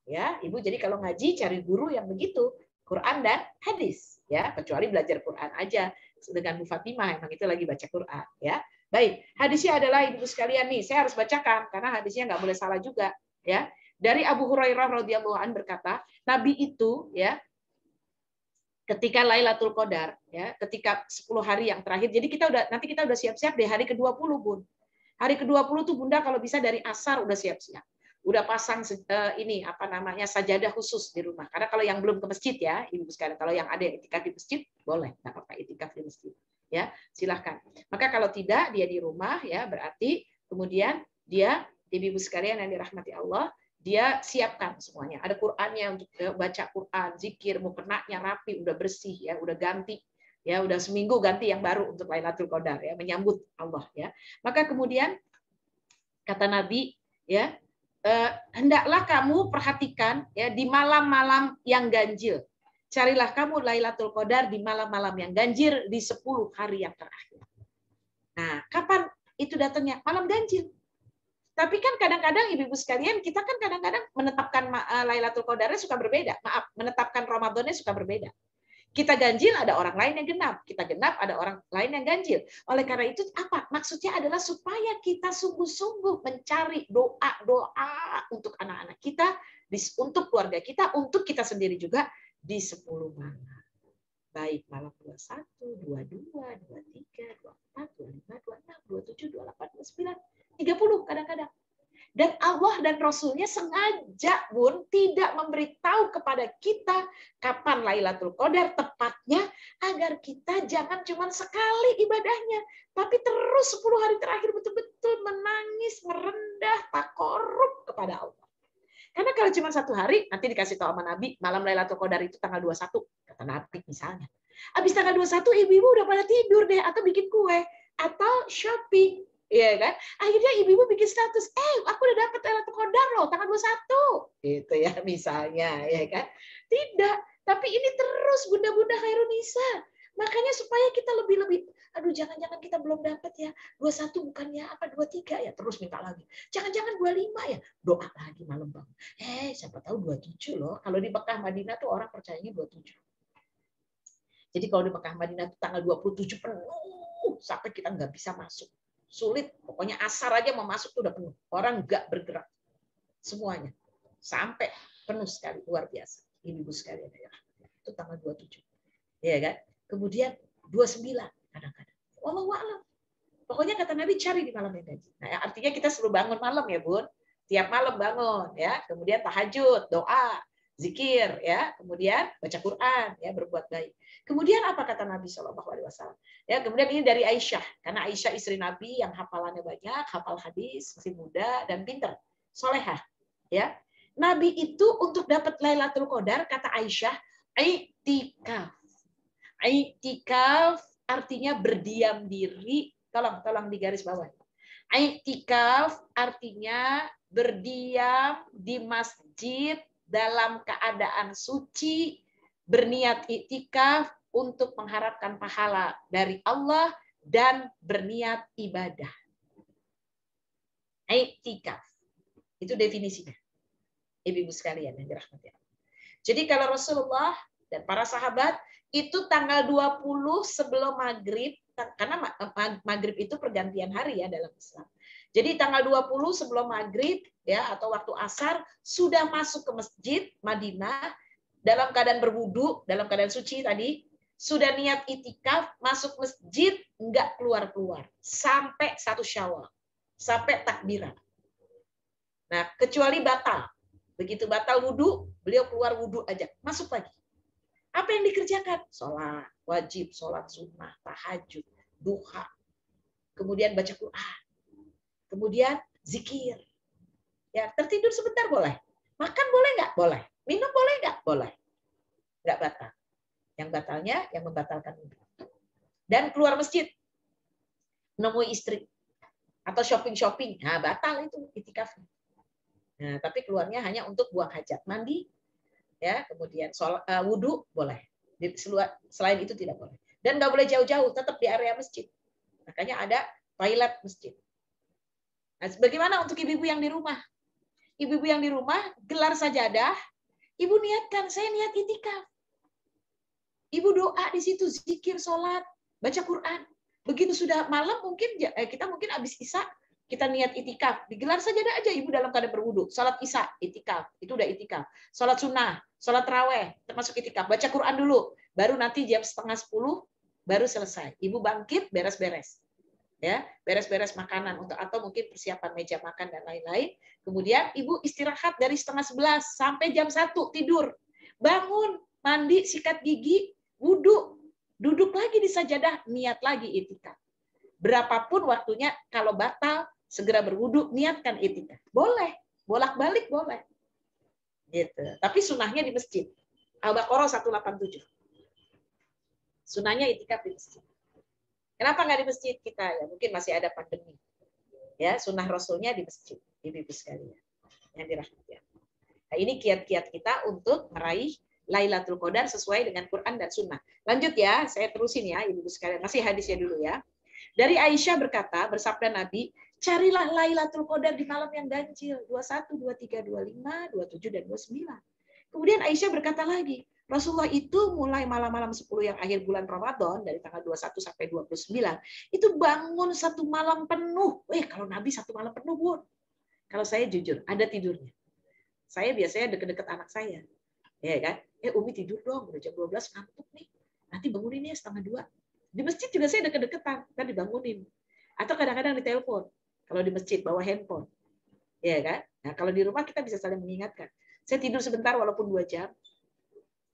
Ya, ibu. Jadi kalau ngaji cari guru yang begitu, Quran dan hadis, ya, kecuali belajar Quran aja dengan Bu Fatimah, emang itu lagi baca Quran, ya. Baik, hadisnya adalah ibu sekalian nih, saya harus bacakan karena hadisnya nggak boleh salah juga, ya. Dari Abu Hurairah radhiyallahu anhu berkata, Nabi itu, ya, ketika Lailatul Qadar, ya, ketika 10 hari yang terakhir. Jadi nanti kita udah siap-siap deh hari ke-20, Bun. Hari ke-20 tuh Bunda kalau bisa dari asar udah siap-siap. Udah pasang ini apa namanya sajadah khusus di rumah. Karena kalau yang belum ke masjid, ya, ibu sekalian, kalau yang ada yang itikaf di masjid, boleh, nggak apa-apa itikaf di masjid. Ya, silahkan. Maka kalau tidak, dia di rumah, ya, berarti kemudian dia, ibu sekalian yang dirahmati Allah, dia siapkan semuanya. Ada Qur'annya untuk baca Qur'an, zikir, mukenanya rapi, udah bersih, ya, udah ganti, ya, udah seminggu ganti yang baru untuk Lailatul Qadar, ya, menyambut Allah, ya. Maka kemudian kata Nabi, ya, hendaklah kamu perhatikan, ya, di malam-malam yang ganjil. Carilah kamu Lailatul Qadar di malam-malam yang ganjil di 10 hari yang terakhir. Nah, kapan itu datangnya? Malam ganjil. Tapi kan kadang-kadang ibu-ibu sekalian, kita kan kadang-kadang menetapkan Lailatul Qadarnya suka berbeda. Maaf, menetapkan Ramadannya suka berbeda. Kita ganjil, ada orang lain yang genap. Kita genap, ada orang lain yang ganjil. Oleh karena itu, apa? Maksudnya adalah supaya kita sungguh-sungguh mencari doa-doa untuk anak-anak kita, untuk keluarga kita, untuk kita sendiri juga di 10 malam. Baik malam 21, 22, 23, 24, 25, 26, 27, 28, 29, 30 kadang-kadang. Dan Allah dan Rasulnya sengaja, Bun, tidak memberitahu kepada kita kapan Lailatul Qadar tepatnya, agar kita jangan cuma sekali ibadahnya, tapi terus 10 hari terakhir betul-betul menangis, merendah, takorup kepada Allah. Karena kalau cuma 1 hari, nanti dikasih tahu sama Nabi, malam Lailatul Qadar itu tanggal 21, kata Nabi misalnya. Habis tanggal 21, ibu-ibu udah pada tidur deh, atau bikin kue, atau shopping. Iya kan? Akhirnya ibu-ibu bikin status, aku udah dapet Lailatul Qadar loh, tanggal 21. Gitu ya, misalnya. Ya kan? Tidak. Tapi ini terus bunda-bunda Khairunisa. Makanya supaya kita lebih-lebih, aduh jangan-jangan kita belum dapat ya. 21 bukannya apa, 23 ya. Terus minta lagi. Jangan-jangan 25 ya. Doa lagi malam bang. Siapa tahu 27 loh. Kalau di Mekah Madinah tuh orang percayanya 27. Jadi kalau di Mekah Madinah tuh tanggal 27 penuh. Sampai kita nggak bisa masuk. Sulit, pokoknya asar aja mau masuk tuh udah penuh. Orang nggak bergerak. Semuanya. Sampai penuh sekali, luar biasa. Ibu-ibu sekalian. Itu tanggal 27. Ya kan? Kemudian 29 kadang-kadang. Wallahu a'lam. Pokoknya kata Nabi cari di malam yang ganjil. Nah, artinya kita selalu bangun malam ya, Bun. Tiap malam bangun ya. Kemudian tahajud, doa, zikir ya, kemudian baca Quran ya, berbuat baik. Kemudian apa kata Nabi SAW? Ya, kemudian ini dari Aisyah, karena Aisyah istri Nabi yang hafalannya banyak, hafal hadis, masih muda dan pintar, solehah. Ya, Nabi itu untuk dapat Lailatul Qadar kata Aisyah, i'tikaf. I'tikaf artinya berdiam diri. Tolong digaris bawah. I'tikaf artinya berdiam di masjid dalam keadaan suci, berniat iktikaf untuk mengharapkan pahala dari Allah dan berniat ibadah. Iktikaf. Itu definisinya. Ibu-ibu sekalian yang dirahmati Allah. Jadi kalau Rasulullah dan para sahabat itu tanggal 20 sebelum maghrib, karena maghrib itu pergantian hari ya dalam Islam. Jadi tanggal 20 sebelum maghrib ya atau waktu asar sudah masuk ke masjid Madinah dalam keadaan berwudu, dalam keadaan suci tadi, sudah niat itikaf, masuk masjid enggak keluar-keluar sampai 1 Syawal, sampai takbiran. Nah, kecuali batal. Begitu batal wudu, beliau keluar wudu aja, masuk lagi. Apa yang dikerjakan? Sholat wajib, sholat sunnah, tahajud, duha, kemudian baca Quran, kemudian zikir. Ya, tertidur sebentar boleh. Makan boleh nggak? Boleh. Minum boleh nggak? Boleh. Nggak batal. Yang batalnya yang membatalkan wudu. Dan keluar masjid, menemui istri atau shopping. Nah, batal itu itikafnya. Nah, tapi keluarnya hanya untuk buang hajat, mandi, ya, kemudian wudu boleh. Selain itu tidak boleh. Dan nggak boleh jauh-jauh, tetap di area masjid. Makanya ada toilet masjid. Nah, bagaimana untuk ibu-ibu yang di rumah? Ibu-ibu yang di rumah gelar sajadah, ibu niatkan, saya niat itikaf. Ibu doa di situ, zikir, sholat, baca Quran. Begitu sudah malam kita mungkin habis isya, kita niat itikaf, digelar sajadah aja ibu dalam keadaan berwudu. Salat isya, itikaf, itu udah itikaf. Salat sunnah, salat taraweh, termasuk itikaf. Baca Quran dulu, baru nanti jam 9:30 baru selesai. Ibu bangkit, beres-beres, ya, beres-beres makanan atau mungkin persiapan meja makan dan lain-lain. Kemudian ibu istirahat dari 10:30 sampai jam 1 tidur, bangun, mandi, sikat gigi, wudu, duduk lagi di sajadah, niat lagi itikaf. Berapapun waktunya, kalau batal segera berwudu, niatkan itikaf. Boleh, bolak-balik boleh. Gitu. Tapi sunahnya di masjid. Al-Baqarah 187. Sunahnya itikaf di masjid. Kenapa nggak di masjid kita? Ya mungkin masih ada pandemi. Ya, sunah Rasulnya di masjid, ibu-ibu sekalian yang dirahmati Allah. Nah, ini kiat-kiat kita untuk meraih Lailatul Qadar sesuai dengan Quran dan Sunnah. Lanjut ya, saya terusin ya, ibu-ibu sekalian. Masih hadisnya dulu ya. Dari Aisyah berkata, bersabda Nabi, carilah Lailatul Qadar di malam yang ganjil, 21, 23, 25, 27, dan 29. Kemudian Aisyah berkata lagi, Rasulullah itu mulai malam-malam 10 yang akhir bulan Ramadan, dari tanggal 21 sampai 29, itu bangun satu malam penuh. Kalau Nabi satu malam penuh, Bun. Kalau saya jujur, ada tidurnya. Saya biasanya deket-deket anak saya. Ya kan? Umi tidur dong, udah jam 12, ngantuk nih. Nanti bangunin ya 1:30. Di masjid juga saya deket-deketan, kan dibangunin. Atau kadang-kadang ditelepon. Kalau di masjid bawa handphone. Ya kan? Nah, kalau di rumah kita bisa saling mengingatkan. Saya tidur sebentar walaupun 2 jam.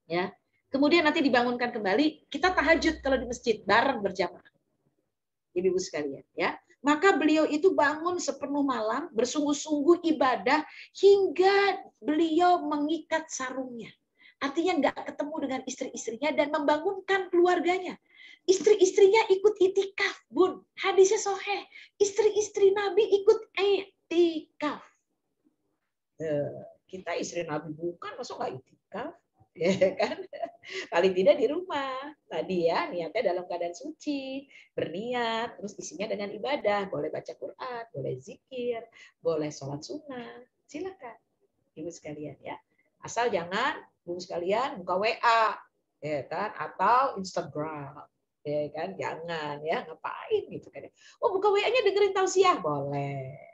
Ya. Kemudian nanti dibangunkan kembali, kita tahajud kalau di masjid bareng berjamaah. Ibu-ibu sekalian, ya. Maka beliau itu bangun sepenuh malam, bersungguh-sungguh ibadah hingga beliau mengikat sarungnya. Artinya nggak ketemu dengan istri-istrinya dan membangunkan keluarganya. Istri-istrinya ikut itikaf, Bun. Hadisnya sahih. Istri-istri Nabi ikut itikaf. Kita istri Nabi bukan, masa nggak itikaf? Ya kan? Paling tidak di rumah. Tadi ya, niatnya dalam keadaan suci, berniat, terus isinya dengan ibadah. Boleh baca Quran, boleh zikir, boleh sholat sunnah. Silakan, ibu sekalian ya. Asal jangan ibu sekalian buka WA, ya kan? Atau Instagram, ya kan? Jangan ya, ngapain gitu kan? Oh, buka WA-nya dengerin tausiah, boleh.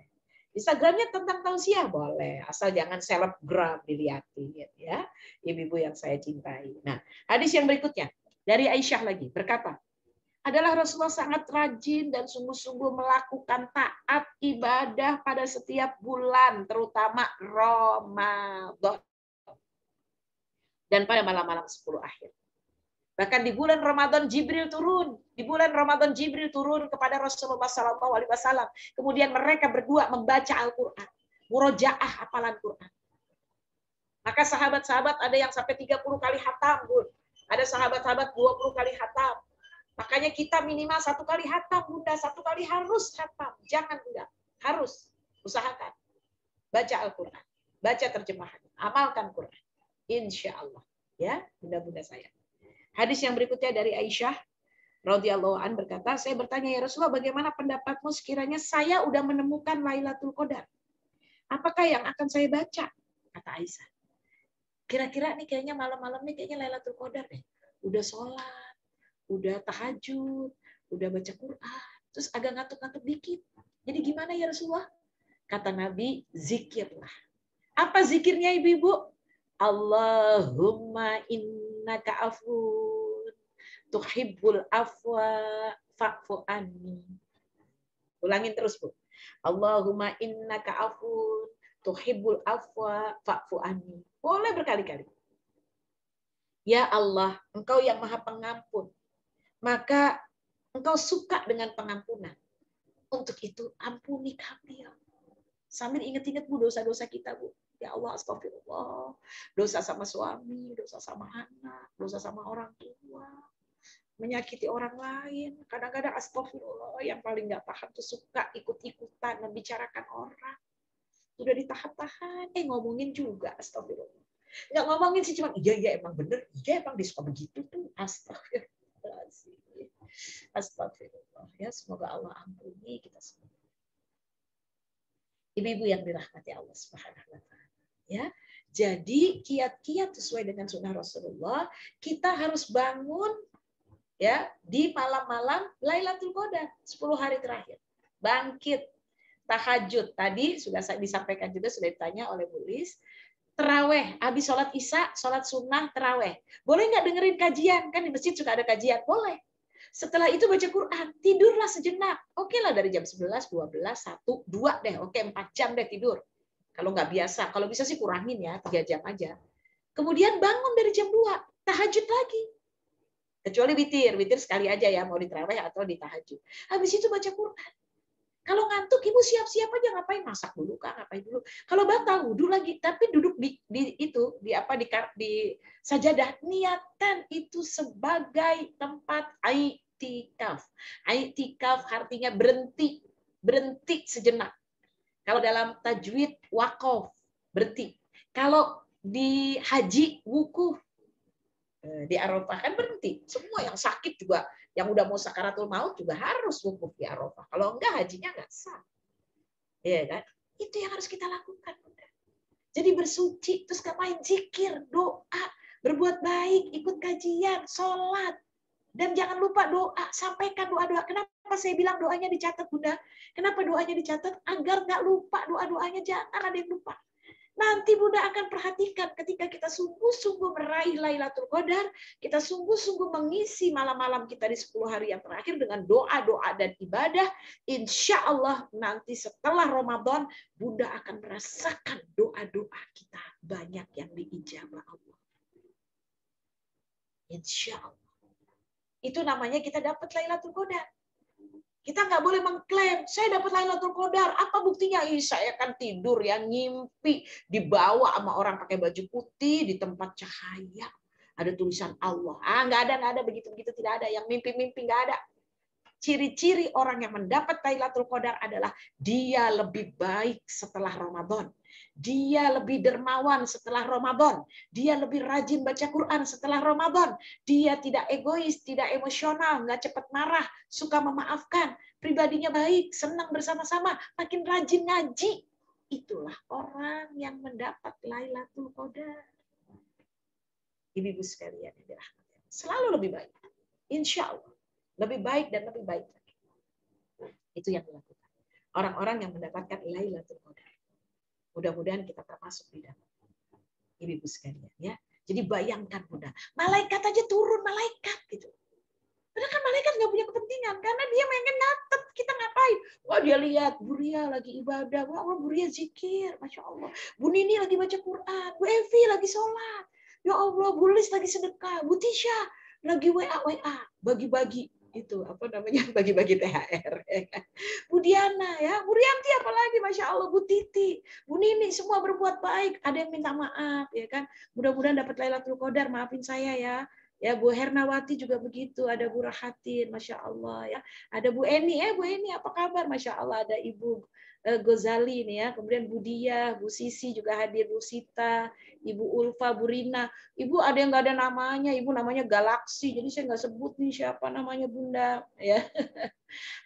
Instagramnya tentang tausiah boleh, asal jangan selebgram dilihatin ya, ibu-ibu yang saya cintai. Nah, hadis yang berikutnya dari Aisyah lagi berkata, adalah Rasulullah sangat rajin dan sungguh-sungguh melakukan taat ibadah pada setiap bulan, terutama Ramadan dan pada malam-malam 10 akhir. Bahkan di bulan Ramadan Jibril turun. Di bulan Ramadan Jibril turun kepada Rasulullah SAW. Kemudian mereka berdua membaca Al-Quran. Murojaah hafalan Quran. Maka sahabat-sahabat ada yang sampai 30 kali hatam. Bun. Ada sahabat-sahabat 20 kali hatam. Makanya kita minimal 1 kali hatam. Bunda, 1 kali harus hatam. Jangan enggak. Harus. Usahakan. Baca Al-Quran. Baca terjemahan. Amalkan Quran. Insya Allah. Ya, bunda-bunda saya. Hadis yang berikutnya dari Aisyah radhiyallahu an berkata, saya bertanya ya Rasulullah, bagaimana pendapatmu sekiranya saya udah menemukan Lailatul Qadar? Apakah yang akan saya baca? Kata Aisyah. Kira-kira nih kayaknya malam-malam nih kayaknya Lailatul Qadar deh. Udah sholat, udah tahajud, udah baca Quran, terus agak ngantuk-ngantuk dikit. Jadi gimana ya Rasulullah? Kata Nabi, zikirlah. Apa zikirnya ibu-ibu? Allahumma innaka afun tuhibbul afwa fa'fu anni. Ulangin terus, Bu. Allahumma innaka afun tuhibbul afwa fa'fu anni. Boleh berkali-kali. Ya Allah, Engkau yang Maha Pengampun. Maka Engkau suka dengan pengampunan. Untuk itu ampuni kami ya. Sambil ingat-ingat Bu dosa-dosa kita, Bu. Ya Allah, astagfirullah. Dosa sama suami, dosa sama anak, dosa sama orang tua. Menyakiti orang lain. Kadang-kadang astagfirullah, yang paling nggak tahan tuh suka ikut-ikutan membicarakan orang. Udah ditahan-tahan, ngomongin juga astagfirullah. Nggak ngomongin sih, cuma iya emang bener, iya emang dia suka begitu tuh. Astagfirullah. Astagfirullah. Ya, semoga Allah ampuni kita semua. Ibu-ibu yang dirahmati Allah Subhanahu wa taala. Ya. Jadi kiat-kiat sesuai dengan sunnah Rasulullah, kita harus bangun ya di malam-malam Lailatul Qadar, 10 hari terakhir. Bangkit, tahajud. Tadi sudah disampaikan juga, sudah ditanya oleh Bu Lis. Terawih, habis sholat Isya, sholat sunnah, terawih. Boleh nggak dengerin kajian? Kan di masjid suka ada kajian. Boleh. Setelah itu baca Quran, tidurlah sejenak. Oke lah dari jam 11, 12, 1, 2 deh. Oke, 4 jam deh tidur. Kalau nggak biasa, kalau bisa sih kurangin ya, 3 jam aja. Kemudian bangun dari jam 2, tahajud lagi. Kecuali witir sekali aja ya, mau ditraweh atau ditahajud. Habis itu baca Quran. Kalau ngantuk, ibu siap-siap aja, ngapain, masak dulu kah, ngapain dulu. Kalau batal, wudhu lagi, tapi duduk di sajadah, niatkan itu sebagai tempat i'tikaf. I'tikaf artinya berhenti sejenak. Kalau dalam tajwid waqaf, berhenti. Kalau di haji wukuf, di Arafah kan berhenti. Semua yang sakit juga, yang udah mau sakaratul maut juga harus wukuf di Arafah. Kalau enggak hajinya enggak sah. Iya kan? Itu yang harus kita lakukan. Jadi bersuci, terus main zikir, doa, berbuat baik, ikut kajian, sholat. Dan jangan lupa doa, sampaikan doa-doa. Kenapa saya bilang doanya dicatat, Bunda? Kenapa doanya dicatat? Agar nggak lupa doa-doanya, jangan ada yang lupa. Nanti Bunda akan perhatikan ketika kita sungguh-sungguh meraih Lailatul Qadar, kita sungguh-sungguh mengisi malam-malam kita di 10 hari yang terakhir dengan doa-doa dan ibadah, insya Allah nanti setelah Ramadan, Bunda akan merasakan doa-doa kita banyak yang diijabah Allah. Insya Allah. Itu namanya kita dapat Lailatul Qadar. Kita nggak boleh mengklaim, saya dapat Lailatul Qadar. Apa buktinya? Saya kan tidur ya, ngimpi. Dibawa sama orang pakai baju putih di tempat cahaya. Ada tulisan Allah. Nggak ada begitu-begitu, tidak ada. Yang mimpi-mimpi nggak ada. Ciri-ciri orang yang mendapat Lailatul Qadar adalah dia lebih baik setelah Ramadan. Dia lebih dermawan setelah Ramadan. Dia lebih rajin baca Quran setelah Ramadan. Dia tidak egois, tidak emosional, nggak cepat marah, suka memaafkan. Pribadinya baik, senang bersama-sama, makin rajin ngaji. Itulah orang yang mendapat Lailatul Qadar. Ibu-ibu sekalian yang dirahmati, selalu lebih baik. Insya Allah. Lebih baik dan lebih baik. Itu yang dilakukan orang-orang yang mendapatkan Lailatul Qadar. Mudah-mudahan kita termasuk di dalam. Ibu-ibu sekalian ya. Jadi bayangkan Bunda, malaikat aja turun, malaikat gitu. Padahal kan malaikat nggak punya kepentingan karena dia pengen nyatet kita ngapain. Wah dia lihat Bu Ria lagi ibadah, wah Bu Ria zikir, masya Allah. Bu Nini lagi baca Quran, Bu Evi lagi sholat. Ya Allah, Bu Lis lagi sedekah, Bu Tisha lagi WA bagi-bagi itu apa namanya bagi-bagi THR. Bu Diana ya, Bu Rianti apalagi masya Allah, Bu Titi, Bu Nini semua berbuat baik. Ada yang minta maaf ya kan. Mudah-mudahan dapat Lailatul Qadar, maafin saya ya. Ya Bu Hernawati juga begitu, ada Bu Rahatin, masya Allah ya, ada Bu Eni, Bu Eni apa kabar, masya Allah, ada Ibu Gozali nih ya, kemudian Bu Dia, Bu Sisi juga hadir, Bu Sita, Ibu Ulfa, Bu Rina, Ibu ada yang nggak ada namanya, Ibu namanya Galaksi, jadi saya nggak sebut nih siapa namanya Bunda ya.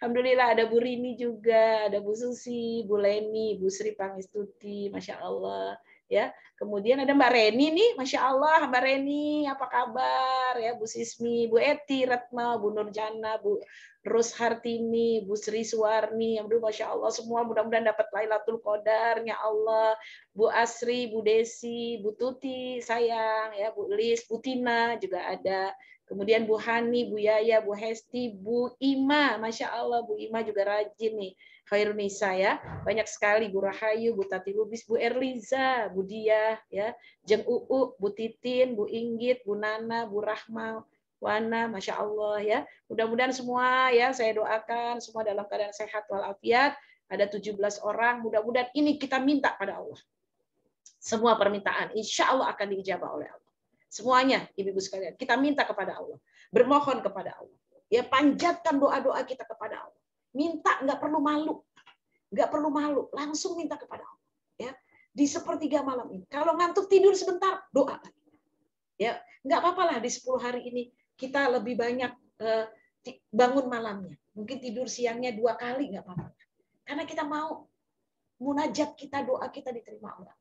Alhamdulillah ada Bu Rini juga, ada Bu Susi, Bu Leni, Bu Sri Pangestuti, masya Allah. Ya, kemudian ada Mbak Reni nih, masya Allah, Mbak Reni, apa kabar? Ya, Bu Sismi, Bu Eti, Retno, Bu Nurjana, Bu Rus Hartini, Bu Sri Suwarni, yang masya Allah semua mudah-mudahan dapat Lailatul Qadar, ya Allah. Bu Asri, Bu Desi, Bu Tuti, sayang, ya, Bu Lis, Bu Tina juga ada. Kemudian Bu Hani, Bu Yaya, Bu Hesti, Bu Ima, masya Allah, Bu Ima juga rajin nih. Khairun Nisa ya, banyak sekali Bu Rahayu, Bu Tati Lubis, Bu Erliza, Bu Diah ya, Jeng Uu, Bu Titin, Bu Inggit, Bu Nana, Bu Rahma, Wana, masya Allah ya. Mudah-mudahan semua ya saya doakan semua dalam keadaan sehat walafiat. Ada 17 orang, mudah-mudahan ini kita minta pada Allah. Semua permintaan insya Allah akan diijabah oleh Allah. Semuanya ibu-ibu sekalian, kita minta kepada Allah, bermohon kepada Allah. Ya panjatkan doa-doa kita kepada Allah. Minta nggak perlu malu, langsung minta kepada Allah. Ya, di sepertiga malam ini. Kalau ngantuk tidur sebentar, doa lagi. Ya, nggak apa-apa lah di 10 hari ini kita lebih banyak bangun malamnya. Mungkin tidur siangnya 2 kali nggak apa-apa. Karena kita mau munajat kita, doa kita diterima Allah.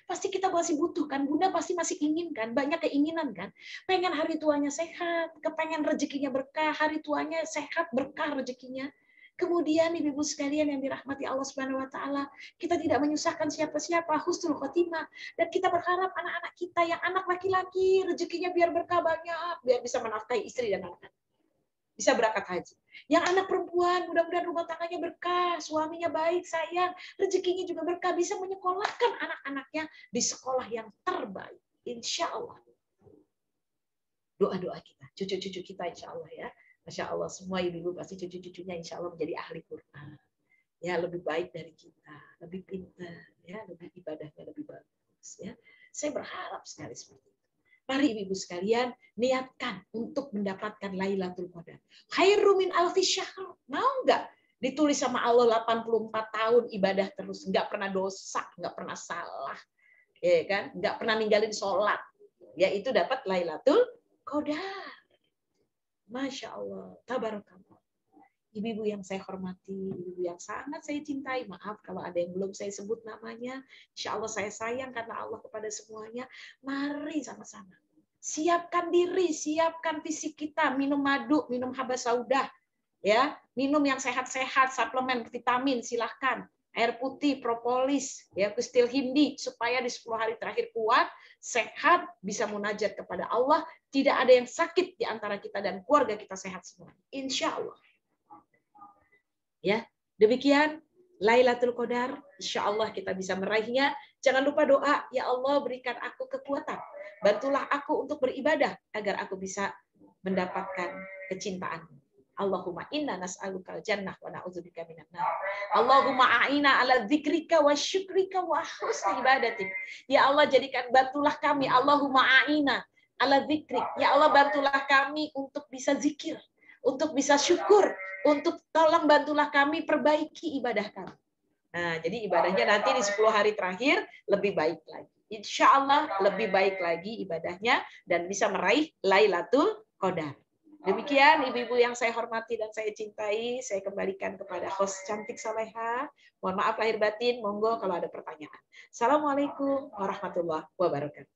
Pasti kita masih butuh kan, Bunda pasti masih ingin kan, banyak keinginan kan, pengen hari tuanya sehat, kepengen rezekinya berkah, hari tuanya sehat berkah rezekinya. Kemudian ibu-ibu sekalian yang dirahmati Allah Subhanahu wa taala, kita tidak menyusahkan siapa-siapa, husnul khotimah, dan kita berharap anak-anak kita yang anak laki-laki rezekinya biar berkah banyak, biar bisa menafkahi istri dan anak-anak. Bisa berangkat haji. Yang anak perempuan, mudah-mudahan rumah tangganya berkah, suaminya baik, sayang, rezekinya juga berkah, bisa menyekolahkan anak-anaknya di sekolah yang terbaik. Insya Allah. Doa-doa kita, cucu-cucu kita insya Allah ya. Masya Allah, semua ibu-ibu pasti cucu-cucunya insya Allah menjadi ahli Quran. Ya, lebih baik dari kita, lebih pintar, ya, lebih ibadahnya lebih bagus. Ya. Saya berharap sekali seperti itu. Mari ibu-ibu sekalian, niatkan untuk mendapatkan Lailatul Qadar. Khairum min alfi syahr. Mau nggak ditulis sama Allah 84 tahun ibadah terus, nggak pernah dosa, nggak pernah salah, ya kan? Nggak pernah ninggalin sholat. Ya itu dapat Lailatul Qadar. Masya Allah, tabarakallah. Ibu-ibu yang saya hormati, ibu-ibu yang sangat saya cintai, maaf kalau ada yang belum saya sebut namanya, insya Allah saya sayang karena Allah kepada semuanya. Mari sama-sama. Siapkan diri, siapkan fisik kita, minum madu, minum habas saudah, ya, minum yang sehat-sehat, suplemen, vitamin, silahkan. air putih, propolis, ya kustil hindi, supaya di 10 hari terakhir kuat, sehat, bisa munajat kepada Allah, tidak ada yang sakit di antara kita dan keluarga kita sehat semua. Insya Allah. Ya, demikian Lailatul Qadar, insya Allah kita bisa meraihnya. Jangan lupa doa, ya Allah berikan aku kekuatan, bantulah aku untuk beribadah agar aku bisa mendapatkan kecintaan. Allahumma inna nas'alukal jannah wa na'udzubika minan nar. Allahumma a'ina ala dzikrika wa syukrika wa husni ibadatik. Ya Allah, jadikan bantulah kami, Allahumma a'ina ala dzikrik. Ya Allah, bantulah kami untuk bisa zikir, untuk bisa syukur, untuk tolong bantulah kami perbaiki ibadah kami. Nah, jadi ibadahnya nanti di 10 hari terakhir lebih baik lagi. Insya Allah lebih baik lagi ibadahnya dan bisa meraih Lailatul Qadar. Demikian ibu-ibu yang saya hormati dan saya cintai, saya kembalikan kepada host cantik Saleha. Mohon maaf lahir batin, monggo kalau ada pertanyaan. Assalamualaikum warahmatullahi wabarakatuh.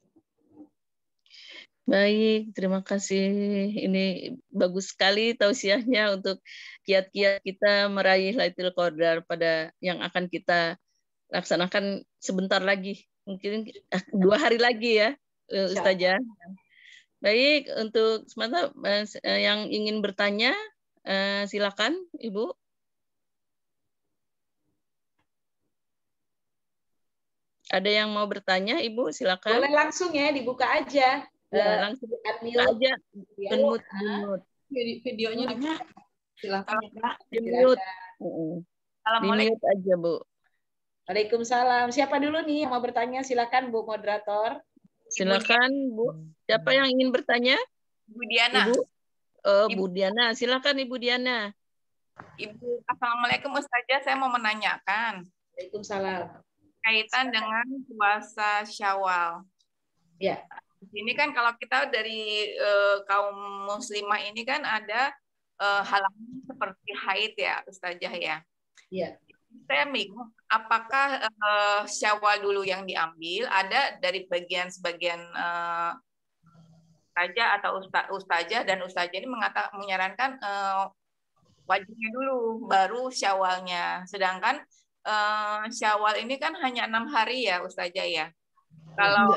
Baik, terima kasih. Ini bagus sekali tausiahnya untuk kiat-kiat kita meraih Lailatul Qadar pada yang akan kita laksanakan sebentar lagi. Mungkin 2 hari lagi ya, Ustazah. Baik, untuk semata yang ingin bertanya, silakan Ibu. Ada yang mau bertanya, Ibu? Silakan. Boleh langsung ya, dibuka aja. Ya, langsung aja. Unmute. Videonya dibuka. Silakan. Di-mute. Di-mute aja, Bu. Waalaikumsalam. Siapa dulu nih yang mau bertanya? Silakan Bu moderator. Silakan Bu. Siapa yang ingin bertanya? Ibu Diana. Ibu. Bu Diana. Silakan Ibu Diana. Ibu, Assalamualaikum Ustazah. Saya mau menanyakan. Waalaikumsalam. Kaitan dengan puasa Syawal. Ya. Ini kan kalau kita dari kaum muslimah ini kan ada halangan seperti haid ya Ustazah ya. Iya. Saya bingung, apakah Syawal dulu yang diambil, ada dari sebagian ustazah atau ustazah dan ustazah ini menyarankan wajibnya dulu, baru Syawalnya. Sedangkan Syawal ini kan hanya 6 hari ya ustazah ya. Kalau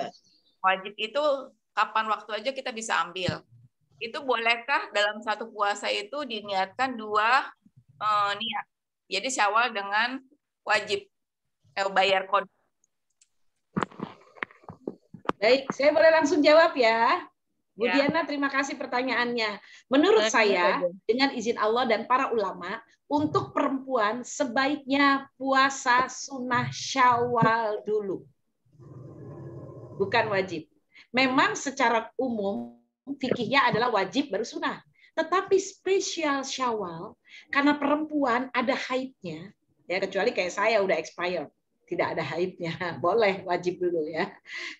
wajib itu kapan waktu aja kita bisa ambil. Itu bolehkah dalam satu puasa itu diniatkan 2 niat? Jadi Syawal dengan wajib bayar qada. Baik, saya boleh langsung jawab ya. Bu Diana, terima kasih pertanyaannya. Menurut saya, dengan izin Allah dan para ulama, untuk perempuan sebaiknya puasa sunnah Syawal dulu. Bukan wajib. Memang secara umum, fikihnya adalah wajib baru sunnah. Tetapi spesial Syawal, karena perempuan ada haidnya, ya kecuali kayak saya udah expired, tidak ada haidnya, boleh wajib dulu ya.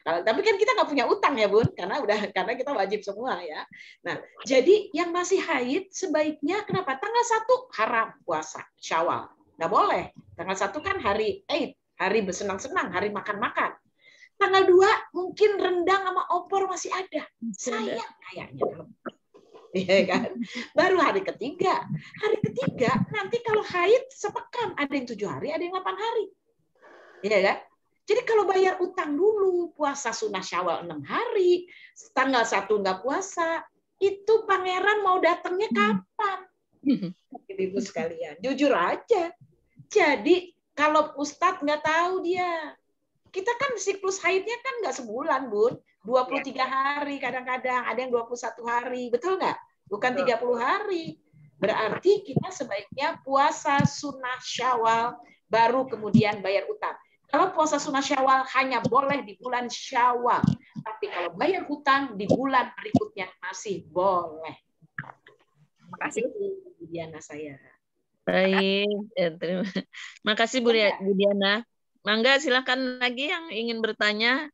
Tapi kan kita nggak punya utang ya Bun, karena kita wajib semua ya. Nah, jadi yang masih haid sebaiknya kenapa? Tanggal 1 haram puasa Syawal, nggak boleh. Tanggal 1 kan hari Eid, hari bersenang-senang, hari makan-makan. Tanggal 2 mungkin rendang sama opor masih ada, sayang kayaknya. Ya kan? Baru hari ketiga. Hari ketiga nanti kalau haid sepekan, ada yang 7 hari, ada yang 8 hari. Ya kan? Jadi kalau bayar utang dulu, puasa sunnah Syawal 6 hari, tanggal 1 nggak puasa, itu pangeran mau datangnya kapan? Ibu sekalian, jujur aja. Jadi kalau Ustadz nggak tahu dia, kita kan siklus haidnya kan nggak sebulan, Bun. 23 hari kadang-kadang, ada yang 21 hari. Betul nggak? Bukan 30 hari. Berarti kita sebaiknya puasa sunnah Syawal, baru kemudian bayar utang. Kalau puasa sunnah Syawal hanya boleh di bulan Syawal. Tapi kalau bayar utang di bulan berikutnya masih boleh. Terima kasih Bu Diana saya. Baik, terima kasih Bu Diana. Mangga silakan lagi yang ingin bertanya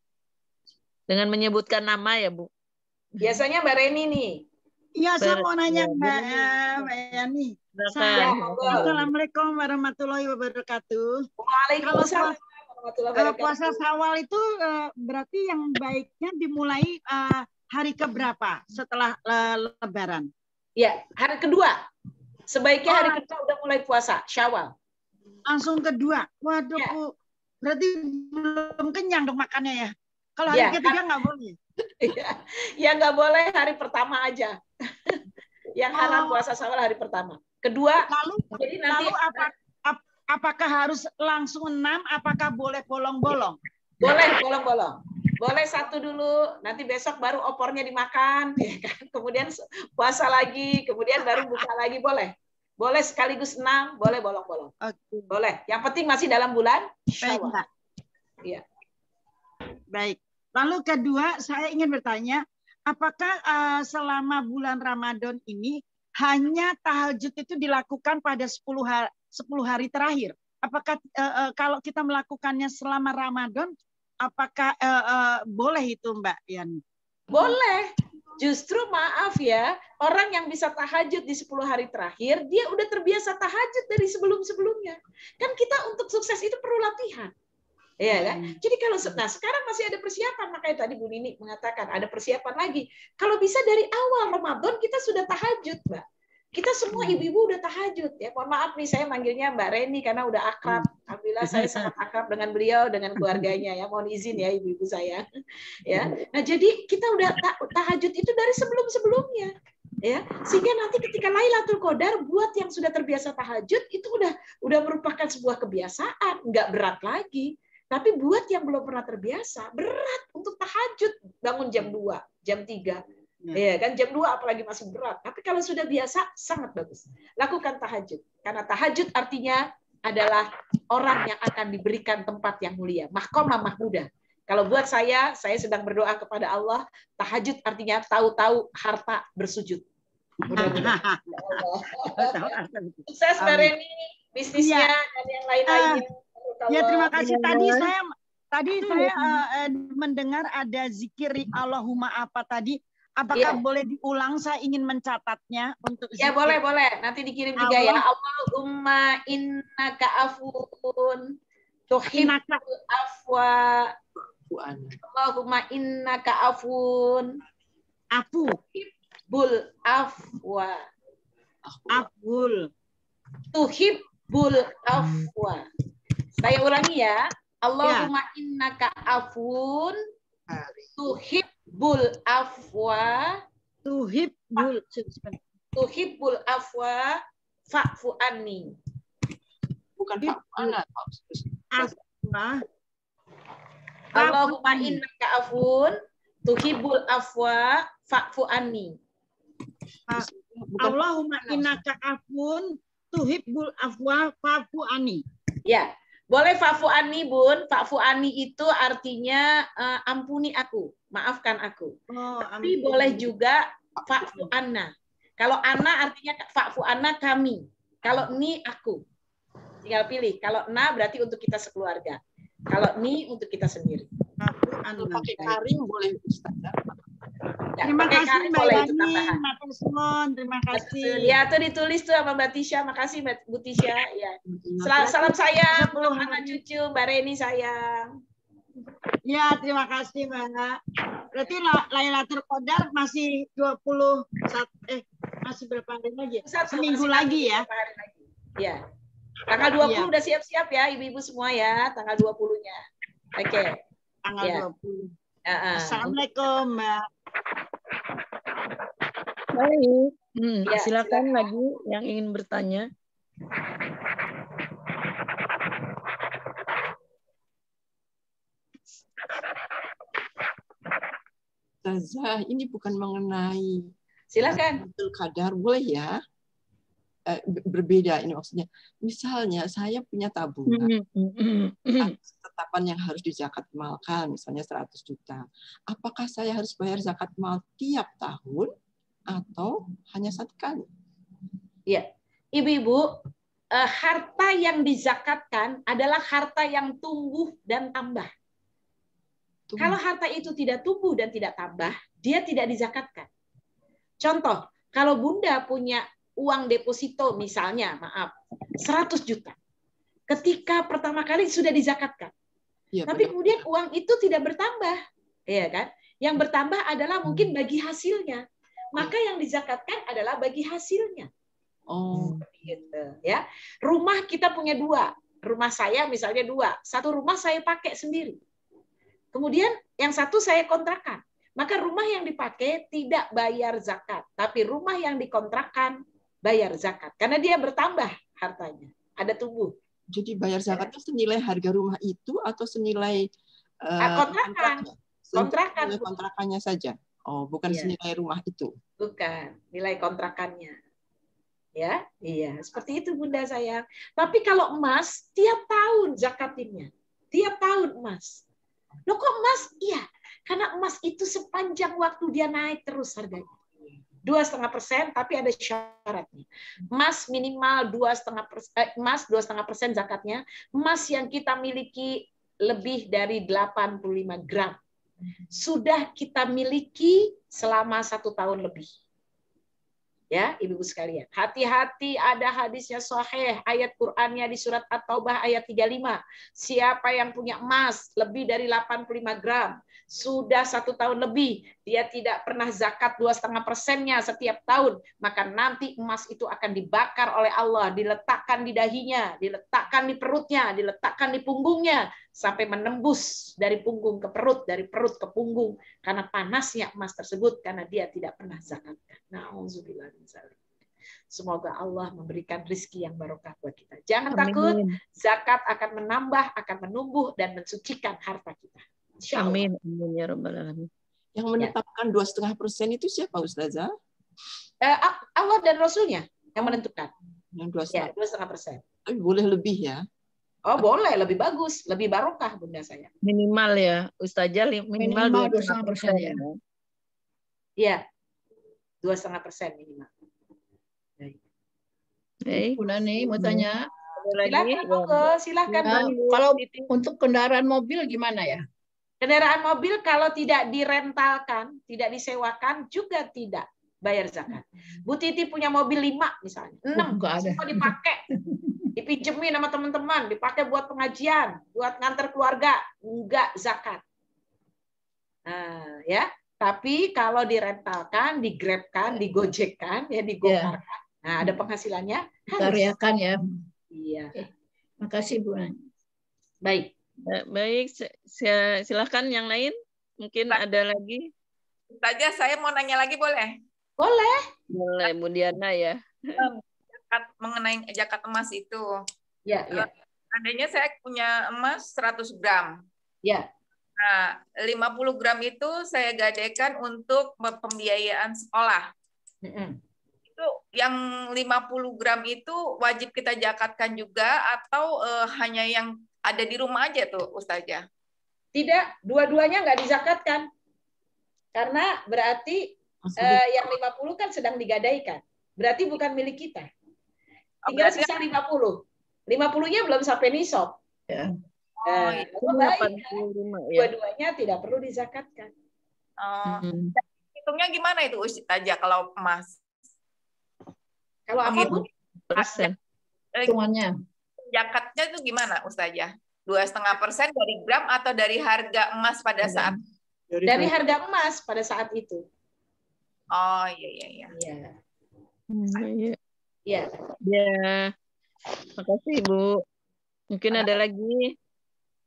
dengan menyebutkan nama ya Bu. Biasanya Mbak Reni nih. Iya, saya mau nanya Mbak Yani. Assalamualaikum warahmatullahi wabarakatuh. Waalaikumsalam. Kalau puasa Syawal itu berarti yang baiknya dimulai hari keberapa setelah Lebaran? Ya, hari kedua. Sebaiknya hari kedua udah mulai puasa Syawal. Langsung kedua. Waduh, Ya. Bu. Berarti belum kenyang dong makannya ya. Kalau hari Ya, ketiga nggak boleh. Ya nggak boleh hari pertama aja. Yang haram puasa Syawal hari pertama. Kedua, jadi nanti apakah harus langsung 6? Apakah boleh bolong-bolong? boleh bolong-bolong. Boleh satu dulu, nanti besok baru opornya dimakan, ya kan? Kemudian puasa lagi, kemudian baru buka lagi, boleh. Boleh sekaligus 6, boleh bolong-bolong. Oke. Boleh. Yang penting masih dalam bulan Syawal. Baik, Iya. Baik. Lalu kedua, saya ingin bertanya, apakah selama bulan Ramadan ini hanya tahajud itu dilakukan pada 10 hari terakhir? Apakah kalau kita melakukannya selama Ramadan, apakah boleh itu, Mbak Yani? Boleh. Justru maaf ya, orang yang bisa tahajud di 10 hari terakhir, dia udah terbiasa tahajud dari sebelum-sebelumnya. Kan kita untuk sukses itu perlu latihan. Ya kan? Jadi kalau sekarang masih ada persiapan, makanya tadi Bu Nini mengatakan ada persiapan lagi. Kalau bisa dari awal Ramadan kita sudah tahajud, Mbak. Kita semua ibu-ibu udah tahajud ya. Mohon maaf nih saya manggilnya Mbak Reni karena udah akrab. Alhamdulillah saya sangat akrab dengan beliau, dengan keluarganya ya. Mohon izin ya ibu-ibu saya. Ya. Nah, jadi kita udah tahajud itu dari sebelum-sebelumnya. Ya, sehingga nanti ketika Lailatul Qadar buat yang sudah terbiasa tahajud itu udah merupakan sebuah kebiasaan, nggak berat lagi. Tapi buat yang belum pernah terbiasa, berat untuk tahajud, bangun jam 2, jam 3. Ya kan jam 2 apalagi masih berat. Tapi kalau sudah biasa sangat bagus. Lakukan tahajud. Karena tahajud artinya adalah orang yang akan diberikan tempat yang mulia, mahkamah mahmudah. Kalau buat saya sedang berdoa kepada Allah, tahajud artinya tahu-tahu harta bersujud. Mudah-mudahan. Sukses Mbak Reni, bisnisnya dan yang lain-lainnya. Ya, terima kasih. Tadi saya mendengar ada zikir Allahumma apa tadi. Apakah boleh diulang? Saya ingin mencatatnya untuk zikir. Ya, boleh. Nanti dikirim juga ya. Allahumma innaka afun tuhibbul afwa. Allahumma innaka afun tuhibbul afwa. Tuhibbul afwa. Saya ulangi ya. Allahumma innaka afun tuhibbul afwa. Tuhibbul afwa fa'fu anni. Bukan fa'fu anna. Allahumma innaka afun tuhibbul afwa fa'fu anni. Allahumma innaka afun tuhibbul afwa fa'fu anni. Ya, boleh fa'fu anni, Bun. Fa'fu anni itu artinya ampuni aku, maafkan aku. Tapi boleh juga fa'fu anna. Kalau anna artinya fa'fu anna kami. Kalau ni aku. Tinggal pilih. Kalau na berarti untuk kita sekeluarga. Kalau ni untuk kita sendiri. Pakai karim boleh Ustaz. Terima kasih Mbak Yani, terima kasih. Ya, itu ditulis tuh sama Mbak Tisha. Makasih Mbak Bu Tisha. Ya. Salam sayang untuk anak cucu Mbak Reni sayang. Ya, terima kasih Mbak. Berarti Lailatul Qadar masih 21 masih berapa hari lagi? Seminggu lagi ya. Ya. Tanggal 20 udah siap-siap ya ibu-ibu semua ya, tanggal 20-nya. Oke. Tanggal 20. Assalamualaikum Mbak. Baik. Silakan lagi yang ingin bertanya. Ustazah, ini bukan mengenai silakan Lailatul Qadar, boleh ya? Berbeda ini maksudnya. Misalnya saya punya tabungan tetapan yang harus dizakat malkan, misalnya 100 juta. Apakah saya harus bayar zakat mal tiap tahun atau hanya satu kali? Ya, ibu-ibu, harta yang dizakatkan adalah harta yang tumbuh dan tambah. Kalau harta itu tidak tumbuh dan tidak tambah, dia tidak dizakatkan. Contoh, kalau Bunda punya uang deposito misalnya, 100 juta. Ketika pertama kali sudah dizakatkan. Ya, tapi kemudian uang itu tidak bertambah. Ya kan? Yang bertambah adalah mungkin bagi hasilnya. Maka yang dizakatkan adalah bagi hasilnya. Gitu, ya. Rumah kita punya 2. Rumah saya misalnya 2. Satu rumah saya pakai sendiri. Kemudian yang satu saya kontrakan. Maka rumah yang dipakai tidak bayar zakat, tapi rumah yang dikontrakkan bayar zakat karena dia bertambah hartanya, ada tumbuh. Jadi bayar zakat itu senilai harga rumah itu atau senilai kontrakannya saja? Oh, bukan senilai rumah itu. Bukan, nilai kontrakannya. Ya, iya, seperti itu Bunda sayang. Tapi kalau emas tiap tahun zakatinnya. Tiap tahun emas. Loh kok emas? Iya, karena emas itu sepanjang waktu dia naik terus harganya. 2,5%, tapi ada syaratnya. Emas minimal 2,5%, emas 2,5% zakatnya. Emas yang kita miliki lebih dari 85 gram. Sudah kita miliki selama 1 tahun lebih. Ya, ibu-ibu sekalian. Hati-hati, ada hadisnya sahih, ayat Qur'annya di surat At-Taubah ayat 35. Siapa yang punya emas lebih dari 85 gram, sudah 1 tahun lebih, dia tidak pernah zakat 2,5%-nya setiap tahun, maka nanti emas itu akan dibakar oleh Allah, diletakkan di dahinya, diletakkan di perutnya, diletakkan di punggungnya, sampai menembus dari punggung ke perut, dari perut ke punggung, karena panasnya emas tersebut, karena dia tidak pernah zakatkan. Na'udzubillah min dzalik. Semoga Allah memberikan rizki yang barokah buat kita. Jangan takut, zakat akan menambah, akan menumbuh, dan mensucikan harta kita. Amin. Amin ya rabbal alamin. Yang menetapkan 2,5% itu siapa Ustazah? Allah dan Rasulnya yang menentukan. Yang 2,5%. Tapi boleh lebih ya? Oh boleh, lebih bagus, lebih barokah Bunda saya. Minimal ya, Ustazah minimal 2,5% ya. Iya, 2,5% minimal. Baik. Bu Nani mau tanya. Silakan. Kalau untuk kendaraan mobil gimana ya? Kendaraan mobil kalau tidak direntalkan, tidak disewakan juga tidak bayar zakat. Bu Titi punya mobil 5 misalnya, 6 semua dipakai. Dipinjemin sama teman-teman, dipakai buat pengajian, buat nganter keluarga, enggak zakat. Nah, ya. Tapi kalau direntalkan, digrabkan, digojekkan, ya digokarkan, nah ada penghasilannya. Karyakan ya. Iya. Makasih Bu. Baik. Baik, silakan yang lain. Mungkin ada lagi. Saja saya mau nanya lagi boleh? Boleh. Boleh, Bu Diana ya. Mengenai zakat emas itu. Ya, ya. Andainya saya punya emas 100 gram. Ya. Nah, 50 gram itu saya gadaikan untuk pembiayaan sekolah. Itu yang 50 gram itu wajib kita zakatkan juga atau hanya yang ada di rumah aja tuh Ustazah? Tidak, dua-duanya nggak dizakatkan. Karena berarti yang 50 kan sedang digadaikan. Berarti bukan milik kita. Tinggal sisa 50. 50-nya belum sampai nisab. Ya. Dua-duanya tidak perlu dizakatkan. Hitungnya gimana itu Ustazah kalau emas? Kalau apa Bu? Persen. Hitungannya. Zakatnya itu gimana Ustazah? 2,5% dari gram atau dari harga emas pada saat? Dari harga emas pada saat itu. Oh iya. Iya. Ya. Makasih Ibu. Mungkin ada lagi.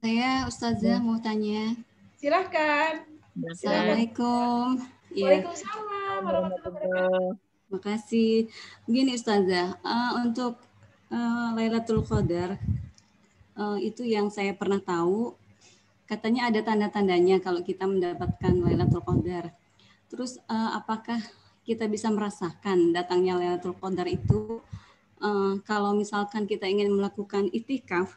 Saya Ustazah mau tanya. Silahkan. Assalamualaikum. Waalaikumsalam warahmatullahi wabarakatuh. Makasih. Begini Ustazah, untuk Lailatul Qadar itu yang saya pernah tahu, katanya ada tanda-tandanya kalau kita mendapatkan Lailatul Qadar. Terus apakah kita bisa merasakan datangnya Lailatul Qadar itu kalau misalkan kita ingin melakukan itikaf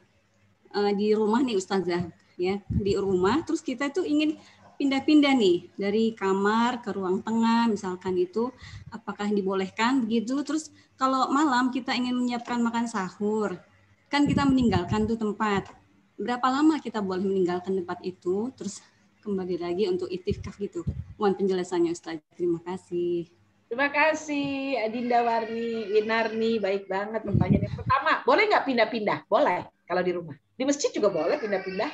di rumah nih Ustazah, ya di rumah, terus kita itu ingin pindah-pindah nih dari kamar ke ruang tengah misalkan itu, apakah dibolehkan begitu? Terus kalau malam kita ingin menyiapkan makan sahur, kan kita meninggalkan tuh tempat. Berapa lama kita boleh meninggalkan tempat itu, terus kembali lagi untuk itikaf gitu? Mohon penjelasannya Ustaz. Terima kasih. Terima kasih Adinda Winarni, baik banget pertanyaan yang pertama. Boleh nggak pindah-pindah? Boleh kalau di rumah. Di masjid juga boleh pindah-pindah,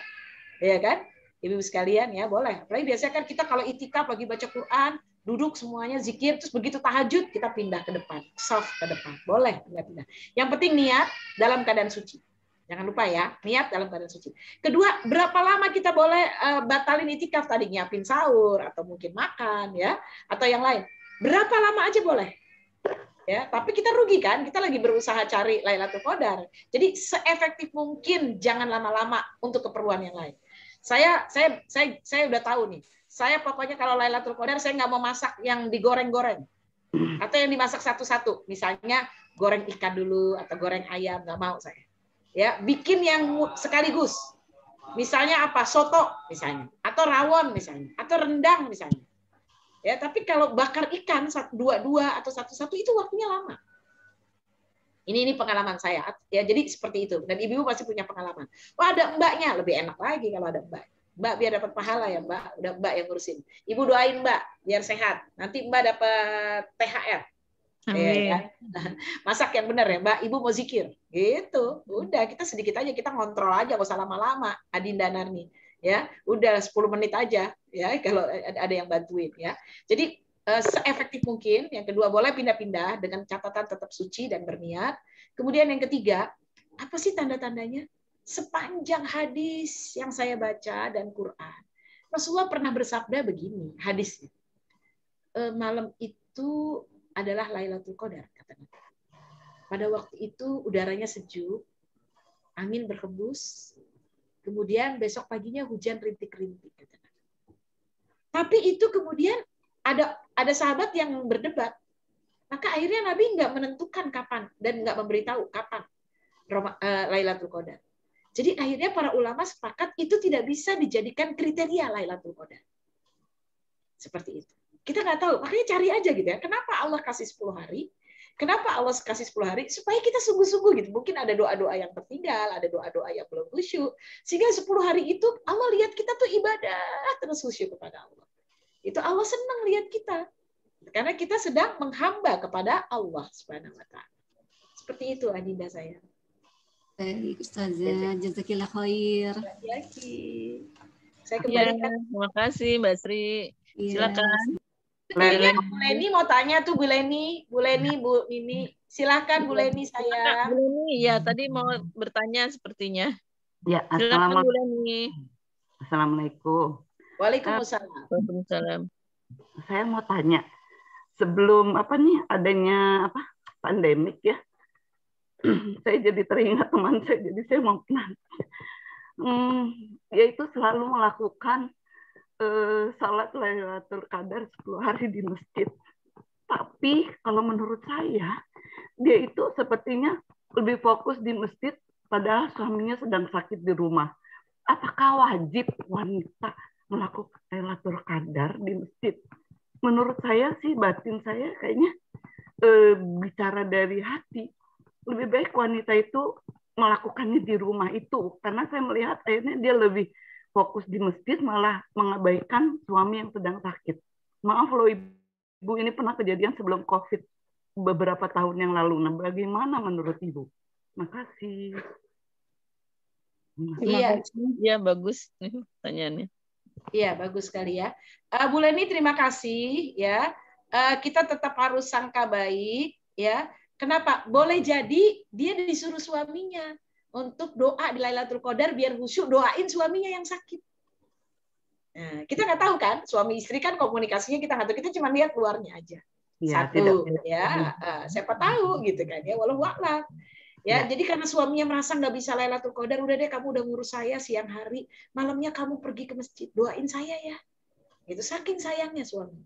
ya kan? Ibu sekalian ya boleh. Apalagi biasanya kan kita kalau itikaf lagi baca Quran, duduk semuanya zikir, terus begitu tahajud kita pindah ke depan, saf ke depan, boleh pindah-pindah. Yang penting niat dalam keadaan suci. Jangan lupa ya, niat dalam keadaan suci. Kedua, berapa lama kita boleh batalin itikaf tadi, nyiapin sahur atau mungkin makan ya, atau yang lain. Berapa lama aja boleh. Ya, tapi kita rugi kan? Kita lagi berusaha cari Lailatul Qadar. Jadi seefektif mungkin jangan lama-lama untuk keperluan yang lain. Saya udah tahu nih. Saya pokoknya kalau Lailatul Qadar saya nggak mau masak yang digoreng-goreng atau yang dimasak satu-satu. Misalnya goreng ikan dulu atau goreng ayam, nggak mau saya. Ya, bikin yang sekaligus. Misalnya apa? Soto misalnya, atau rawon misalnya, atau rendang misalnya. Ya, tapi kalau bakar ikan dua-dua atau satu-satu itu waktunya lama. Ini pengalaman saya. Ya, jadi seperti itu. Dan ibu pasti punya pengalaman. Wah, ada mbaknya, lebih enak lagi kalau ada mbak. Mbak biar dapat pahala ya, Mbak. Udah mbak yang ngurusin. Ibu doain Mbak biar sehat. Nanti Mbak dapat THR. Amin. Ya, masak yang benar ya, Mbak. Ibu mau zikir. Gitu. Udah, kita sedikit aja, kita ngontrol aja, nggak usah lama-lama. Adinda Narni. Ya, udah 10 menit aja ya kalau ada yang bantuin ya. Jadi seefektif mungkin. Yang kedua, boleh pindah-pindah dengan catatan tetap suci dan berniat. Kemudian yang ketiga, apa sih tanda-tandanya? Sepanjang hadis yang saya baca dan Quran, Rasulullah pernah bersabda begini, hadisnya. Malam itu adalah Lailatul Qadar, kata Nabi. Pada waktu itu udaranya sejuk, angin berhembus, kemudian besok paginya hujan rintik-rintik. Tapi itu kemudian ada sahabat yang berdebat. Maka akhirnya Nabi nggak menentukan kapan dan nggak memberitahu kapan Lailatul Qadar. Jadi akhirnya para ulama sepakat itu tidak bisa dijadikan kriteria Lailatul Qadar. Seperti itu. Kita nggak tahu, makanya cari aja gitu ya. Kenapa Allah kasih 10 hari? Kenapa Allah kasih 10 hari? Supaya kita sungguh-sungguh gitu. Mungkin ada doa-doa yang tertinggal, ada doa-doa yang belum khusyuk. Sehingga 10 hari itu Allah lihat kita tuh ibadah terus khusyuk kepada Allah. Itu Allah senang lihat kita. Karena kita sedang menghamba kepada Allah Subhanahu wa taala. Seperti itu Adinda saya. Baik, Ustazah, jazakillah khair. Saya kembalikan. Terima kasih Mbak Sri. Silakan. Bu Leni mau tanya tuh Bu Leni, Bu Nini. Silakan Bu Leni saya. Bu Leni, ya tadi mau bertanya sepertinya. Ya, silakan Bu Leni. Assalamualaikum. Waalaikumsalam. Waalaikumsalam. Saya mau tanya, sebelum adanya pandemik ya, saya jadi teringat teman saya, jadi saya mau nanya. Yaitu selalu melakukan salat Lailatul Qadar 10 hari di masjid. Tapi kalau menurut saya, dia itu sepertinya lebih fokus di masjid padahal suaminya sedang sakit di rumah. Apakah wajib wanita melakukan Lailatul Qadar di masjid? Menurut saya sih, batin saya kayaknya bicara dari hati. Lebih baik wanita itu melakukannya di rumah itu. Karena saya melihat akhirnya dia lebih fokus di masjid malah mengabaikan suami yang sedang sakit. Maaf loh Ibu, ini pernah kejadian sebelum COVID beberapa tahun yang lalu. Nah, bagaimana menurut Ibu? Makasih. Iya, bagus pertanyaannya. Iya, bagus sekali ya. Bu Leni, terima kasih ya. Kita tetap harus sangka baik ya. Kenapa? Boleh jadi dia disuruh suaminya untuk doa di Lailatul Qadar biar khusyuk doain suaminya yang sakit. Nah, kita nggak tahu kan, suami istri kan komunikasinya kita nggak tahu, kita cuma lihat luarnya aja. Ya, satu, ya, siapa tahu gitu kan ya, walau a'lam. Ya, jadi karena suaminya merasa nggak bisa Lailatul Qadar, udah deh kamu udah ngurus saya siang hari, malamnya kamu pergi ke masjid, doain saya ya. Itu saking sayangnya suami.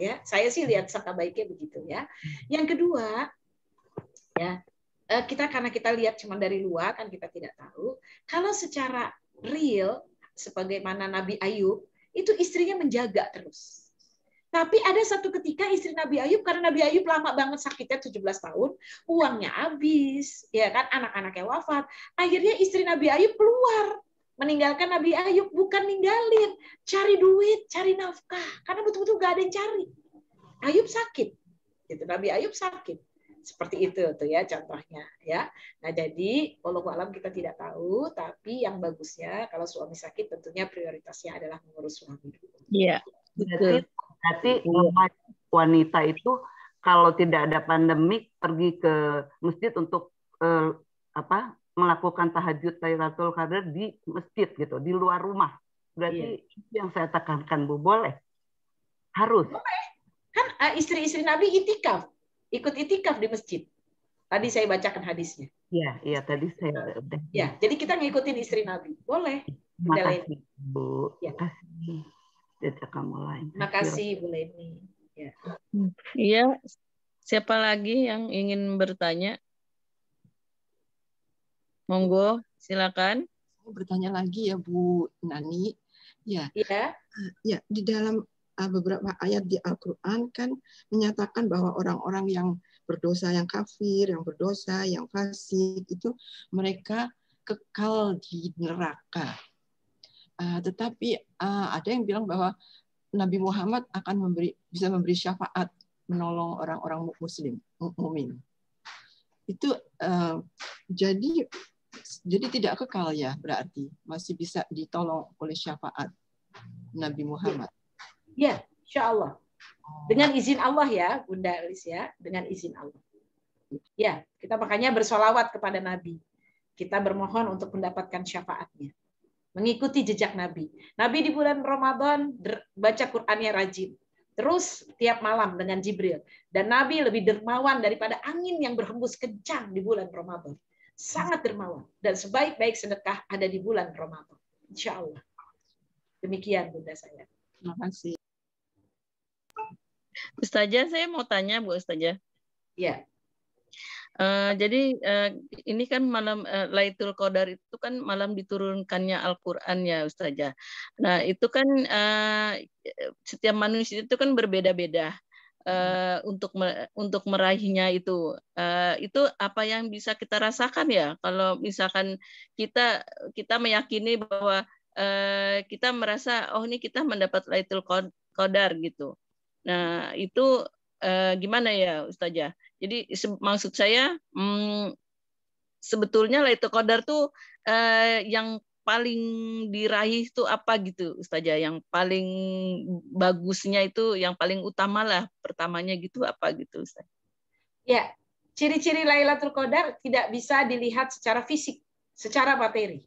Ya, saya sih lihat sangka baiknya begitu ya. Yang kedua, ya. Karena kita lihat cuma dari luar kan kita tidak tahu. Kalau secara real sebagaimana Nabi Ayub itu istrinya menjaga terus. Tapi ada satu ketika istri Nabi Ayub, karena Nabi Ayub lama banget sakitnya 17 tahun, uangnya habis, ya kan, anak-anaknya wafat. Akhirnya istri Nabi Ayub keluar meninggalkan Nabi Ayub, bukan ninggalin, cari duit, cari nafkah, karena betul-betul gak ada yang cari. Ayub sakit, gitu. Nabi Ayub sakit. Seperti itu tuh ya contohnya ya. Nah, jadi wallahu alam kita tidak tahu, tapi yang bagusnya kalau suami sakit tentunya prioritasnya adalah mengurus suami dulu. Iya, betul. Berarti wanita itu kalau tidak ada pandemik pergi ke masjid untuk melakukan tahajud Lailatul Qadar di masjid gitu, di luar rumah. Berarti itu yang saya tekankan, Bu, boleh? Harus. Boleh. Kan istri-istri Nabi itikaf, ikut itikaf di masjid. Tadi saya bacakan hadisnya. Iya, tadi saya udah. Ya, jadi kita ngikutin istri Nabi. Boleh. Terima kasih, Bu. Ya. Terima kasih. Jejak kamu lain. Terima kasih, Bu Leni. Ya. Iya. Siapa lagi yang ingin bertanya? Monggo, silakan. Saya bertanya lagi ya, Bu Nani. Ya. Ya, di dalam beberapa ayat di Al-Quran kan menyatakan bahwa orang-orang yang berdosa, yang kafir, yang berdosa, yang fasik, itu mereka kekal di neraka. Tetapi ada yang bilang bahwa Nabi Muhammad akan bisa memberi syafaat, menolong orang-orang muslim, mukmin. Itu jadi tidak kekal ya, berarti masih bisa ditolong oleh syafaat Nabi Muhammad. Ya, insya Allah. Dengan izin Allah ya, Bunda Alicia, dengan izin Allah. Ya, kita makanya bersolawat kepada Nabi. Kita bermohon untuk mendapatkan syafaatnya. Mengikuti jejak Nabi. Nabi di bulan Ramadan baca Qur'annya rajin. Terus tiap malam dengan Jibril. Dan Nabi lebih dermawan daripada angin yang berhembus kencang di bulan Ramadan. Sangat dermawan. Dan sebaik-baik sedekah ada di bulan Ramadan. Insya Allah. Demikian Bunda saya. Terima kasih. Ustazah, saya mau tanya, Bu Ustazah. Ya. Jadi ini kan malam Lailatul Qadar itu kan malam diturunkannya Al-Qur'an ya Ustazah. Nah, itu kan setiap manusia itu kan berbeda-beda untuk meraihnya itu. Itu apa yang bisa kita rasakan ya kalau misalkan kita meyakini bahwa kita merasa ini kita mendapat Lailatul Qadar gitu. Nah, itu gimana ya Ustazah? Jadi maksud saya sebetulnya Lailatul Qadar tuh yang paling diraih itu apa gitu Ustazah? Yang paling bagusnya itu yang paling utama lah, pertamanya gitu apa gitu Ustazah? Ya, ciri-ciri Lailatul Qadar tidak bisa dilihat secara fisik, secara materi.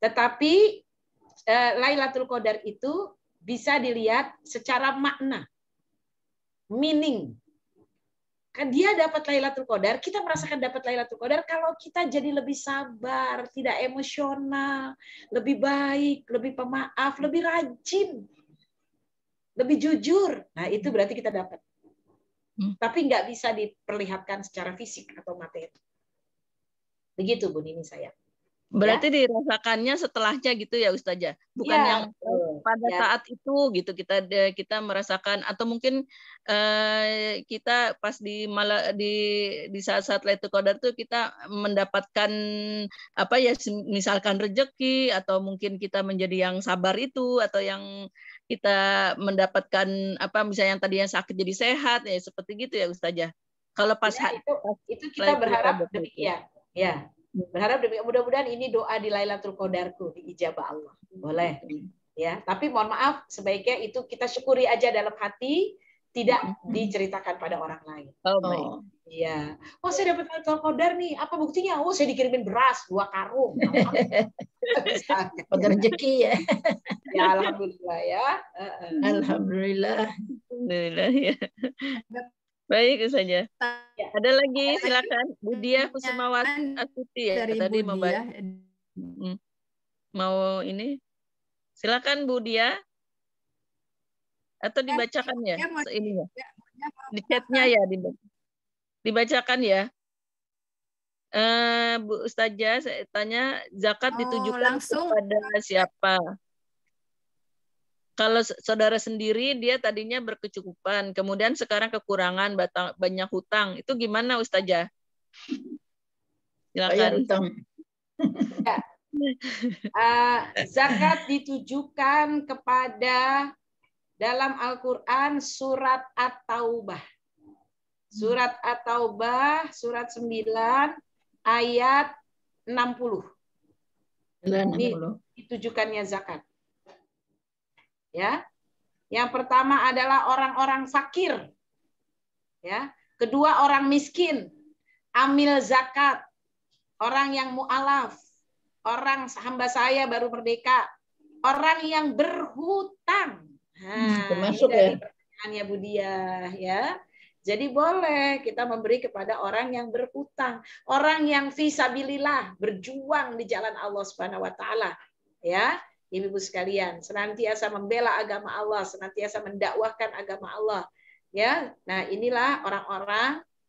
Tetapi Lailatul Qadar itu bisa dilihat secara makna. Meaning. Kan dia dapat Lailatul Qadar, kita merasakan dapat Lailatul Qadar kalau kita jadi lebih sabar, tidak emosional, lebih baik, lebih pemaaf, lebih rajin, lebih jujur. Nah, itu berarti kita dapat. Tapi nggak bisa diperlihatkan secara fisik atau materi. Begitu Bu Nini saya. Berarti dirasakannya setelahnya gitu ya Ustazah, bukan yang pada saat itu gitu kita merasakan, atau mungkin kita pas di saat-saat Lailatul Qadar tuh kita mendapatkan apa ya, misalkan rezeki, atau mungkin kita menjadi yang sabar itu, atau yang kita mendapatkan apa misalnya yang tadinya sakit jadi sehat ya, seperti gitu ya Ustazah. Kalau pas itu kita berharap demikian ya. Berharap mudah-mudahan ini doa di Lailatul Qadarku diijabah Allah. Boleh. Ya, tapi mohon maaf sebaiknya itu kita syukuri aja dalam hati, tidak diceritakan pada orang lain. Oh. Iya. Oh, saya dapat Lailatul Qadar nih. Apa buktinya? Oh, saya dikirimin beras 2 karung. Rezeki ya. Ya, alhamdulillah ya. Alhamdulillah. Alhamdulillah ya. Baik saja. Ada lagi silakan Budia Kusumawati Astuti ya tadi mau ini. Silakan Budia. Atau dibacakan ya ini ya. Di chatnya ya dibacakan ya. Bu Ustazah saya tanya zakat ditujukan kepada siapa? Kalau saudara sendiri dia tadinya berkecukupan, kemudian sekarang kekurangan, banyak hutang, itu gimana Ustazah? Silakan. Ya. Zakat ditujukan kepada dalam Al-Quran surat At-Taubah. Surat At-Taubah, surat 9, ayat 60. Ini ditujukannya zakat. Ya, Yang pertama adalah orang-orang fakir. Ya. Kedua orang miskin, amil zakat, orang yang mu'alaf, orang hamba saya baru merdeka, orang yang berhutang. Nah, termasuk ini dari ya. pertanyaannya Bu Diah ya. Jadi boleh kita memberi kepada orang yang berhutang, orang yang fisabilillah, berjuang di jalan Allah Subhanahu wa taala. Ya, Ibu-ibu sekalian, senantiasa membela agama Allah, senantiasa mendakwahkan agama Allah. Ya, nah inilah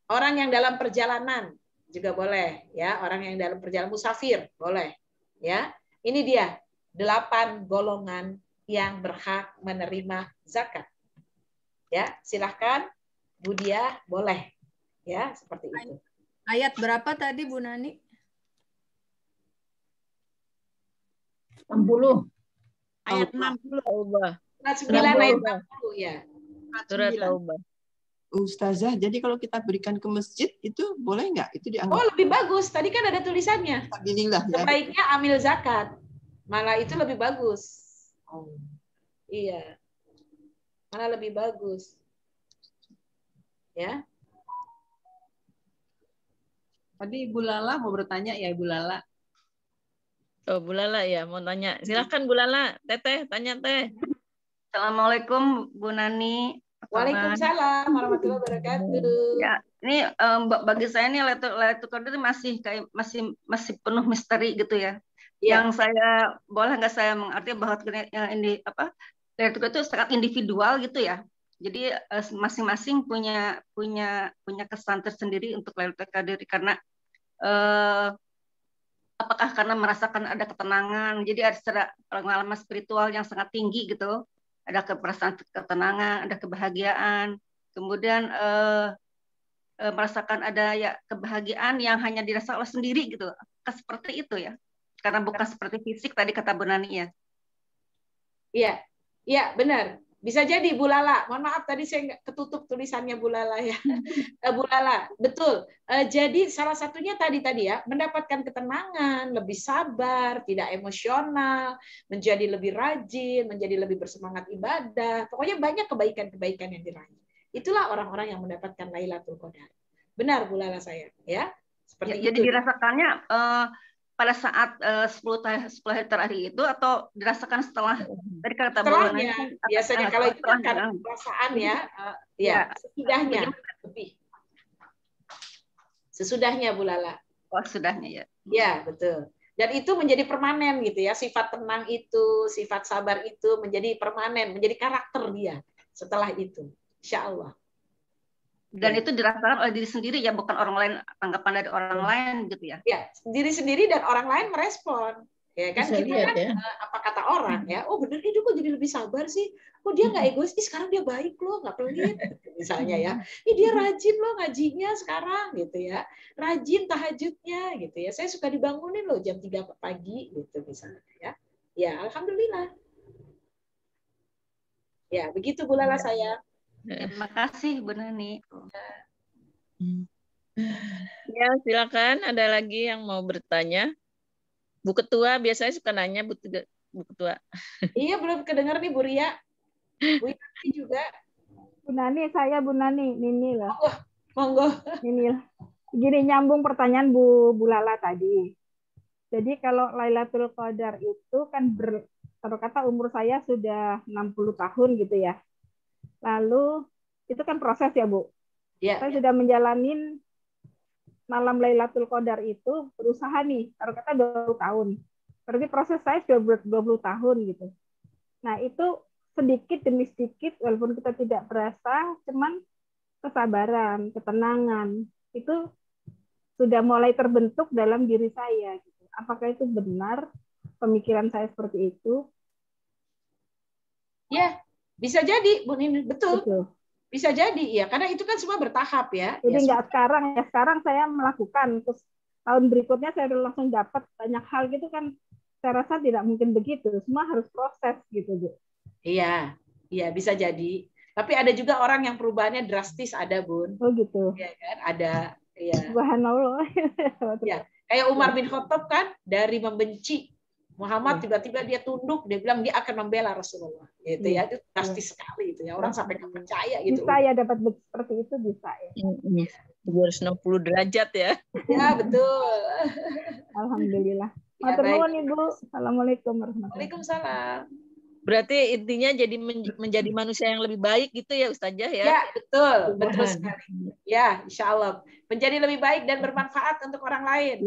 orang yang dalam perjalanan juga boleh, ya, orang yang dalam perjalanan musafir boleh, ya. Ini dia 8 golongan yang berhak menerima zakat. Ya, silahkan Bu Diah, boleh, ya, seperti itu. Ayat berapa tadi Bu Nani? 60. Ayat 60. Surat 9 ayat 60 ya. Surat Taubah. Ustazah, jadi kalau kita berikan ke masjid itu boleh nggak? Itu dianggap. Oh, lebih bagus. Tadi kan ada tulisannya. Alhamdulillah ya. Sebaiknya ambil zakat. Malah itu lebih bagus. Oh. Iya. Malah lebih bagus. Ya. Tadi Ibu Lala mau bertanya ya, Ibu Lala. Oh, Bu Lala ya mau tanya. Silahkan Bu Lala. Teteh, tanya Teh. Assalamualaikum Bu Nani. Waalaikumsalam warahmatullahi wabarakatuh. Ya, ini bagi saya ini Lailatul Qadar masih kayak masih penuh misteri gitu ya. Ya. Yang saya boleh nggak saya mengerti bahwa ini apa Lailatul Qadar itu sangat individual gitu ya. Jadi masing-masing punya kesan tersendiri untuk Lailatul Qadar karena apakah karena merasakan ada ketenangan, jadi ada pengalaman spiritual yang sangat tinggi gitu. Ada perasaan ketenangan, ada kebahagiaan, kemudian merasakan ada ya kebahagiaan yang hanya dirasakan oleh sendiri gitu. Seperti itu ya, karena bukan seperti fisik tadi kata Bu Nani ya. Iya, iya benar. Bisa jadi Bu Lala. Mohon maaf tadi saya nggak ketutup tulisannya Bu Lala ya. Bu Lala, betul. Jadi salah satunya tadi ya, mendapatkan ketenangan, lebih sabar, tidak emosional, menjadi lebih rajin, menjadi lebih bersemangat ibadah. Pokoknya banyak kebaikan-kebaikan yang diraih. Itulah orang-orang yang mendapatkan Lailatul Qadar. Benar Bu Lala saya, ya. Seperti ya, itu. Jadi dirasakannya pada saat 10 hari terakhir itu atau dirasakan setelah dari kata setelahnya biasanya kalau itu kan perasaan ya sesudahnya lebih sesudahnya Bu Lala. Oh sudahnya ya. Ya betul. Dan itu menjadi permanen gitu ya, sifat tenang itu, sifat sabar itu menjadi permanen, menjadi karakter dia setelah itu, insya Allah. Dan itu dirasakan oleh diri sendiri ya, bukan orang lain, tanggapan dari orang lain gitu ya. Ya, diri sendiri dan orang lain merespon. Ya kan bisa kita lihat, kan ya. Apa kata orang ya, oh bener ini kok jadi lebih sabar sih, oh dia nggak egois, sekarang dia baik loh, nggak pelit misalnya ya, dia rajin loh ngajinya sekarang gitu ya, rajin tahajudnya gitu ya, saya suka dibangunin loh jam 3 pagi gitu misalnya ya, ya alhamdulillah. Ya begitu Bu Lala saya. Terima kasih Bu Nani. Ya silakan, ada lagi yang mau bertanya. Bu Ketua biasanya suka nanya Bu Ketua. Iya belum kedengar nih Bu Ria. Bu Nani juga. Bu Nani, saya Bu Nani, Nini lah. Monggo. Nini lah. Gini nyambung pertanyaan Bu Lala tadi. Jadi kalau Lailatul Qadar itu kan kalau kata umur saya sudah 60 tahun gitu ya. Lalu itu kan proses ya Bu. Ya, saya sudah menjalanin malam Lailatul Qadar itu berusaha nih, kalau kata 20 tahun. Berarti proses saya sudah 20 tahun gitu. Nah itu sedikit demi sedikit, walaupun kita tidak berasa, cuman kesabaran, ketenangan, itu sudah mulai terbentuk dalam diri saya. Gitu. Apakah itu benar pemikiran saya seperti itu? Ya, bisa jadi, Bu Nini, betul. Bisa jadi, ya, karena itu kan semua bertahap ya. Jadi ya, nggak sekarang saya melakukan, terus tahun berikutnya saya langsung dapat banyak hal gitu kan, saya rasa tidak mungkin begitu, semua harus proses gitu Bu. Iya, iya bisa jadi. Tapi ada juga orang yang perubahannya drastis ada Bun. Oh gitu. Iya kan, ada. Ya. Subhanallah. Ya, kayak Umar bin Khattab kan dari membenci Muhammad tiba-tiba dia tunduk, dia bilang dia akan membela Rasulullah, gitu ya. Itu pasti sekali itu ya. Orang sampai nggak percaya gitu. Bisa ya dapat seperti itu, bisa ya. 260 derajat ya. Ya, betul. Alhamdulillah. Ya, Matur baik. nuwun Ibu. Assalamualaikum warahmatullahi wabarakatuh. Waalaikumsalam. Berarti intinya jadi menjadi manusia yang lebih baik gitu ya Ustazah ya? Ya, betul. Betul sekali. Ya, insya Allah. Menjadi lebih baik dan bermanfaat untuk orang lain.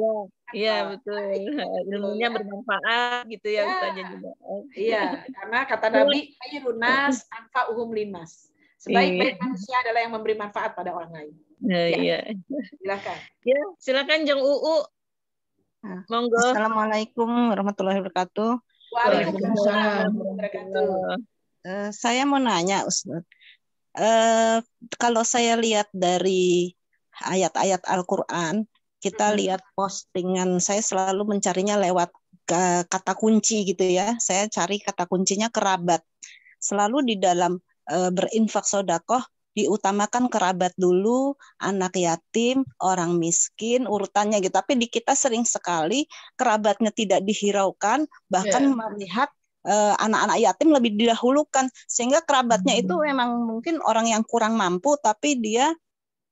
Iya, betul. Ilmunya bermanfaat gitu ya Ustazah juga. Iya, karena kata Nabi, khairun nas anfa'uhum linnas. Sebaik-baik manusia adalah yang memberi manfaat pada orang lain. Iya. Silakan. Ya, silakan Jeng Uu. Monggo. Assalamualaikum warahmatullahi wabarakatuh. Waalaikumsalam. Saya mau nanya, Ustaz. Kalau saya lihat dari ayat-ayat Al-Quran, kita lihat postingan, saya selalu mencarinya lewat kata kunci gitu ya. Saya cari kata kuncinya kerabat. Selalu di dalam berinfak sedekah diutamakan kerabat dulu, anak yatim, orang miskin, urutannya gitu. Tapi di kita sering sekali kerabatnya tidak dihiraukan, bahkan melihat anak-anak yatim lebih didahulukan, sehingga kerabatnya itu memang mungkin orang yang kurang mampu, tapi dia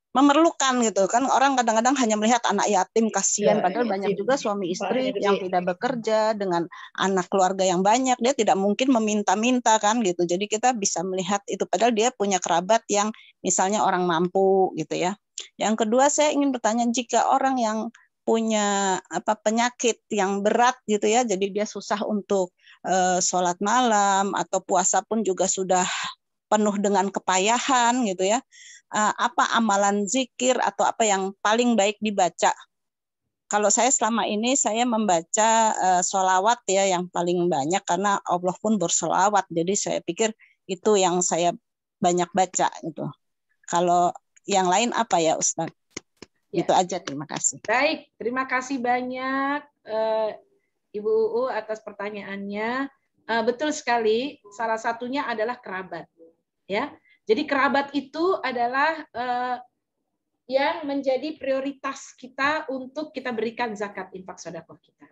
memerlukan gitu kan. Orang kadang-kadang hanya melihat anak yatim kasihan, padahal banyak juga suami istri yang tidak bekerja dengan anak keluarga yang banyak, dia tidak mungkin meminta-minta kan gitu. Jadi kita bisa melihat itu, padahal dia punya kerabat yang misalnya orang mampu gitu ya. Yang kedua, saya ingin bertanya, jika orang yang punya penyakit yang berat gitu ya, jadi dia susah untuk sholat malam atau puasa pun juga sudah penuh dengan kepayahan gitu ya, apa amalan zikir atau apa yang paling baik dibaca? Kalau saya selama ini saya membaca sholawat ya yang paling banyak, karena Allah pun bersolawat, jadi saya pikir itu yang saya banyak baca gitu. Kalau yang lain apa ya Ustaz? Itu aja, terima kasih. Baik, terima kasih banyak Ibu Uu atas pertanyaannya. Betul sekali, salah satunya adalah kerabat ya. Jadi kerabat itu adalah yang menjadi prioritas kita untuk kita berikan zakat infak sedekah kita.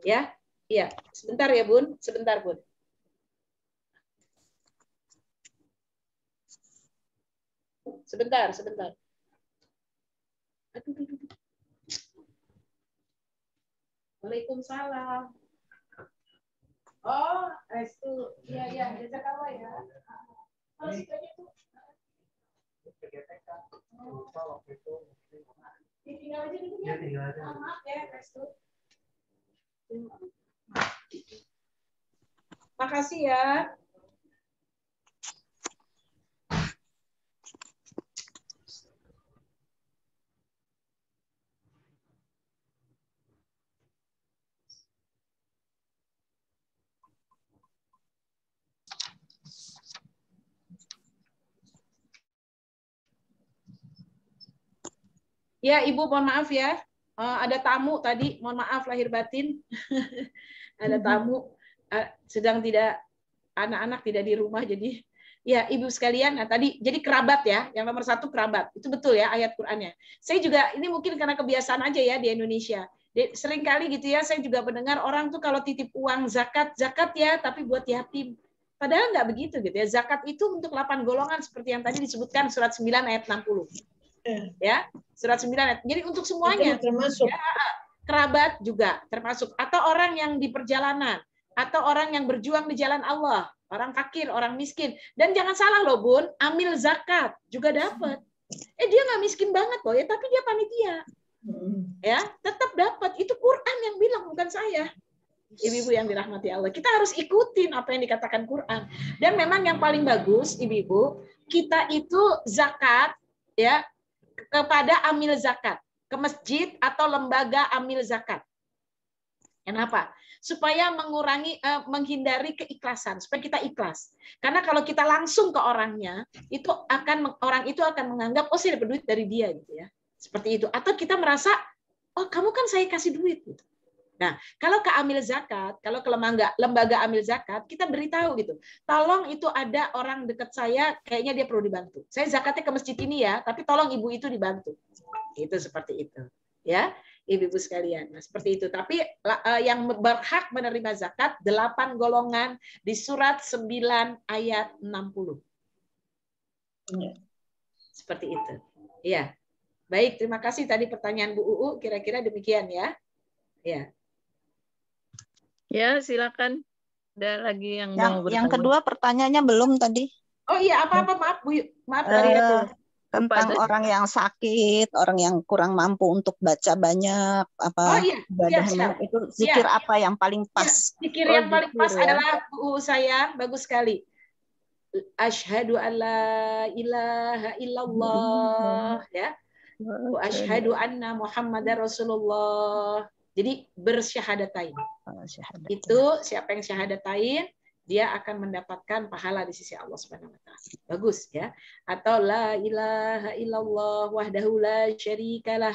Ya, iya. Sebentar ya Bun, sebentar Bun. Sebentar. Aduh. Waalaikumsalam. Oh, itu, iya, jazakallah ya. Kalau itu aja tuh. Tinggal aja gitu ya. Maaf ya, Restu. Makasih ya. Ya, Ibu mohon maaf ya. Ada tamu tadi, mohon maaf lahir batin. Ada tamu sedang tidak, anak-anak tidak di rumah, jadi ya Ibu sekalian. Nah tadi jadi kerabat ya, yang nomor 1 kerabat. Itu betul ya ayat Qur'annya. Saya juga, ini mungkin karena kebiasaan aja ya di Indonesia. Sering kali gitu ya, saya juga mendengar orang tuh kalau titip uang zakat ya, tapi buat yatim. Padahal nggak begitu gitu ya. Zakat itu untuk 8 golongan seperti yang tadi disebutkan surat 9 ayat 60. Ya, surat 9 ayat. Jadi untuk semuanya termasuk ya, kerabat juga termasuk, atau orang yang di perjalanan, atau orang yang berjuang di jalan Allah, orang fakir, orang miskin. Dan jangan salah loh Bun, amil zakat juga dapat. Dia nggak miskin banget loh ya, tapi dia panitia. Ya, tetap dapat. Itu Quran yang bilang, bukan saya. Ibu-ibu yang dirahmati Allah, kita harus ikutin apa yang dikatakan Quran. Dan memang yang paling bagus, ibu-ibu, kita itu zakat ya kepada amil zakat, ke masjid atau lembaga amil zakat. Kenapa? Supaya menghindari keikhlasan, supaya kita ikhlas. Karena kalau kita langsung ke orangnya, orang itu akan menganggap saya dapat duit dari dia gitu ya. Seperti itu. Atau kita merasa, oh kamu kan saya kasih duit gitu. Nah, kalau ke amil zakat, kalau ke lembaga amil zakat, kita beritahu gitu. Tolong itu ada orang dekat saya, kayaknya dia perlu dibantu. Saya zakatnya ke masjid ini ya, tapi tolong ibu itu dibantu. Itu seperti itu. Ya. Ibu-ibu sekalian. Nah, seperti itu. Tapi yang berhak menerima zakat 8 golongan di surat 9 ayat 60. Seperti itu. Ya. Baik, terima kasih tadi pertanyaan Bu Uu, kira-kira demikian ya. Ya. Ya, silakan. Ada lagi yang mau bertanya? Yang kedua pertanyaannya belum tadi. Oh iya, apa-apa, maaf Bu. Maaf tadi tentang orang yang sakit, orang yang kurang mampu untuk baca banyak apa ibadah itu zikir apa yang paling pas? Zikir yang paling pas adalah Bu saya, bagus sekali. Asyhadu an la ilaha illallah ya. Wa asyhadu anna Muhammadar Rasulullah. Jadi bersyahadatain. Itu siapa yang syahadatain dia akan mendapatkan pahala di sisi Allah Subhanahu wa taala. Bagus ya. Atau la ilaha illallah wahdahu la syarikalah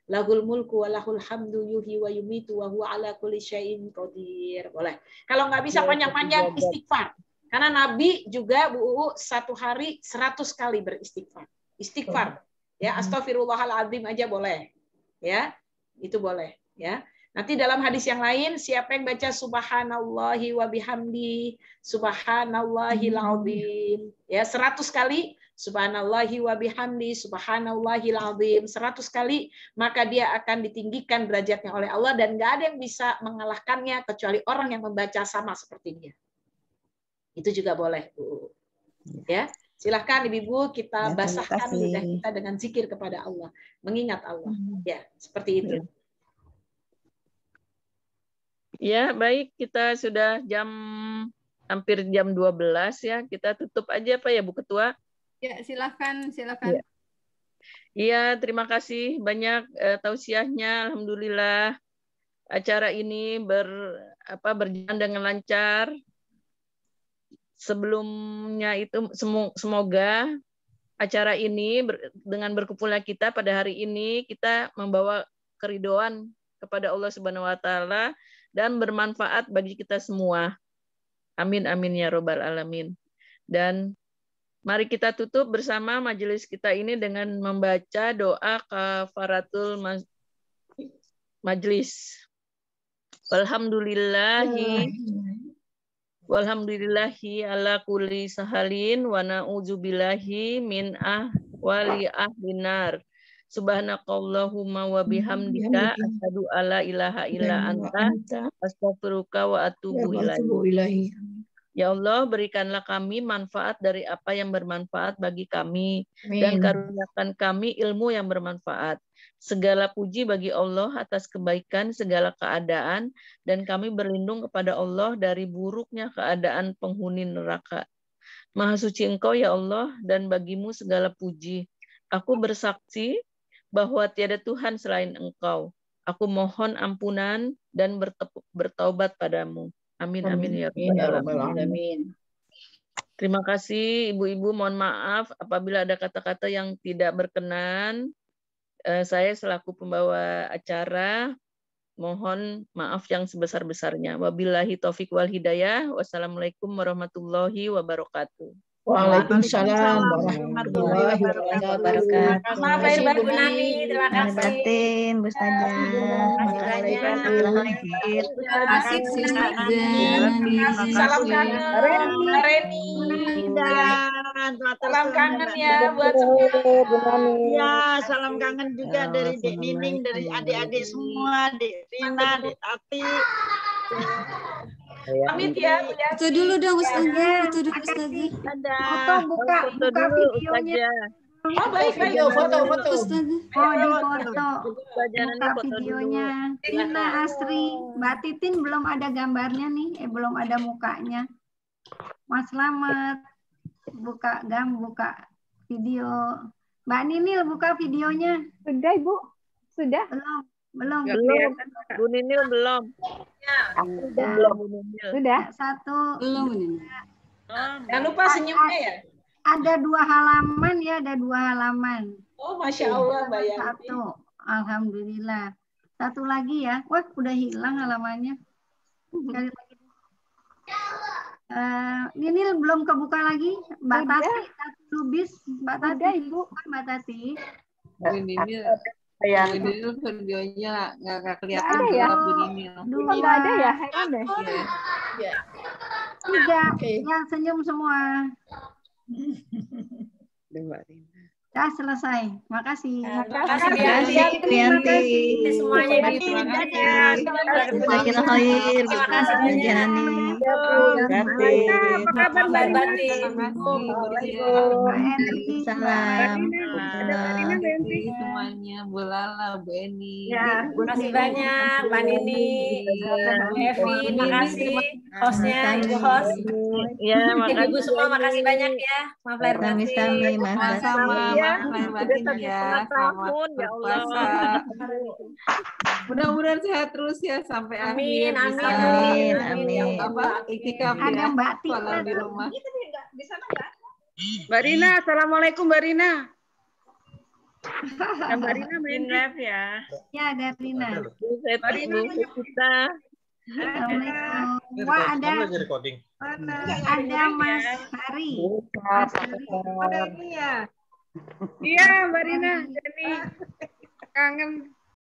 lahul mulku wa lahul hamdu yuhyi wa yumitu wa huwa ala kulli syai'in qadir. Boleh. Kalau nggak bisa panjang-panjang istighfar. Karena Nabi juga Bu Uu 1 hari 100 kali beristighfar. Istighfar. Ya, astagfirullahaladzim aja boleh. Ya. Itu boleh, ya. Nanti dalam hadis yang lain, siapa yang baca subhanallahi wa bihamdi, subhanallahil azim, ya 100 kali, subhanallahi wa bihamdi, subhanallahil azim, 100 kali, maka dia akan ditinggikan derajatnya oleh Allah dan nggak ada yang bisa mengalahkannya kecuali orang yang membaca sama seperti dia. Itu juga boleh, Bu. Ya, silahkan Ibu kita basahkan lidah kita dengan zikir kepada Allah, mengingat Allah. Ya, seperti itu. Ya, baik, kita sudah hampir jam 12 ya. Kita tutup aja Pak ya Bu Ketua. Ya, silakan. Iya, terima kasih banyak tausiahnya. Alhamdulillah acara ini berjalan dengan lancar. Sebelumnya itu semoga acara ini dengan berkumpulnya kita pada hari ini kita membawa keridhaan kepada Allah Subhanahu wa taala dan bermanfaat bagi kita semua. Amin amin ya robbal alamin. Dan mari kita tutup bersama majelis kita ini dengan membaca doa kafaratul majlis. Walhamdulillahi ala kulli sahalin wa na'udzubillahi min ahwali ahlinar. Subhanakallahumma wa bihamdika asyhadu alla ilaha illa anta astaghfiruka wa atubu ilaik. Ya Allah, berikanlah kami manfaat dari apa yang bermanfaat bagi kami. Amin. Dan karuniakan kami ilmu yang bermanfaat. Segala puji bagi Allah atas kebaikan segala keadaan dan kami berlindung kepada Allah dari buruknya keadaan penghuni neraka. Maha suci Engkau ya Allah dan bagimu segala puji. Aku bersaksi bahwa tiada Tuhan selain Engkau. Aku mohon ampunan dan bertaubat padamu. Amin amin ya rabbal alamin. Terima kasih ibu-ibu, mohon maaf apabila ada kata-kata yang tidak berkenan. Saya selaku pembawa acara mohon maaf yang sebesar-besarnya. Wabillahi taufik wal hidayah. Wassalamualaikum warahmatullahi wabarakatuh. Waalaikumsalam warahmatullahi wabarakatuh. Maaf lahir batin, terima kasih. Bu Ustazah. Salam kangen, Reni. Salam kangen ya buat semua. Ya, salam kangen juga dari Dek Nining, dari adik-adik semua, Dek Rina, Dek Tati. Pamit ya. Foto dulu dong Ustazah, foto dulu Ustazah. Foto buka videonya. Oh baik, foto. Buka videonya. Rina Asri, Mbak Titin belum ada gambarnya nih, belum ada mukanya. Mas Slamet, buka video. Mbak Ninil buka videonya. Sudah Ibu? Sudah? Belum. Bu Ninil belum. Sudah. Satu. Belum ini. Jangan lupa senyumnya ya. Ada 2 halaman ya, ada 2 halaman. Oh, Masya Allah, Mbak Yanti. 1. Alhamdulillah. 1 lagi ya. Wah, udah hilang halamannya. Sekali lagi. Ini belum kebuka lagi. Mbak Tati, Lubis. Mbak Tati, Ibu. Mbak Tati. Videonya nggak kelihatan ada ya? Bu Ninil. Kok nggak ada ya? Heran deh. Iya. Tiga yang senyum semua. Ya, selesai. Makasih. Makasih Bianti. Semuanya di Terima kasih. Terima kasih. Terima kasih banyak. Apa kabar Mbak Rina? Salam. Semuanya, Bu Lala, Bu Eni. Ya, terima kasih banyak Mbak Nini, Evi, makasih hostnya, Ibu host. Ya, Ibu semua makasih banyak ya. Maaf lahir batin. Sama-sama, maaf lahir batin ya. Selamat berpuasa. Mudah-mudahan sehat terus ya sampai Amin, akhir. amin. Apa? Itikaf Ada ya. Mbak Kalau di rumah. Mbak Rina, assalamualaikum Mbak Rina. Mbak Rina main live ya. Ya, ada Rina. Mbak Rina kita. Assalamualaikum. Wah, ada Mas Hari. Mas Hari. Iya, Mbak Rina. Jadi kangen.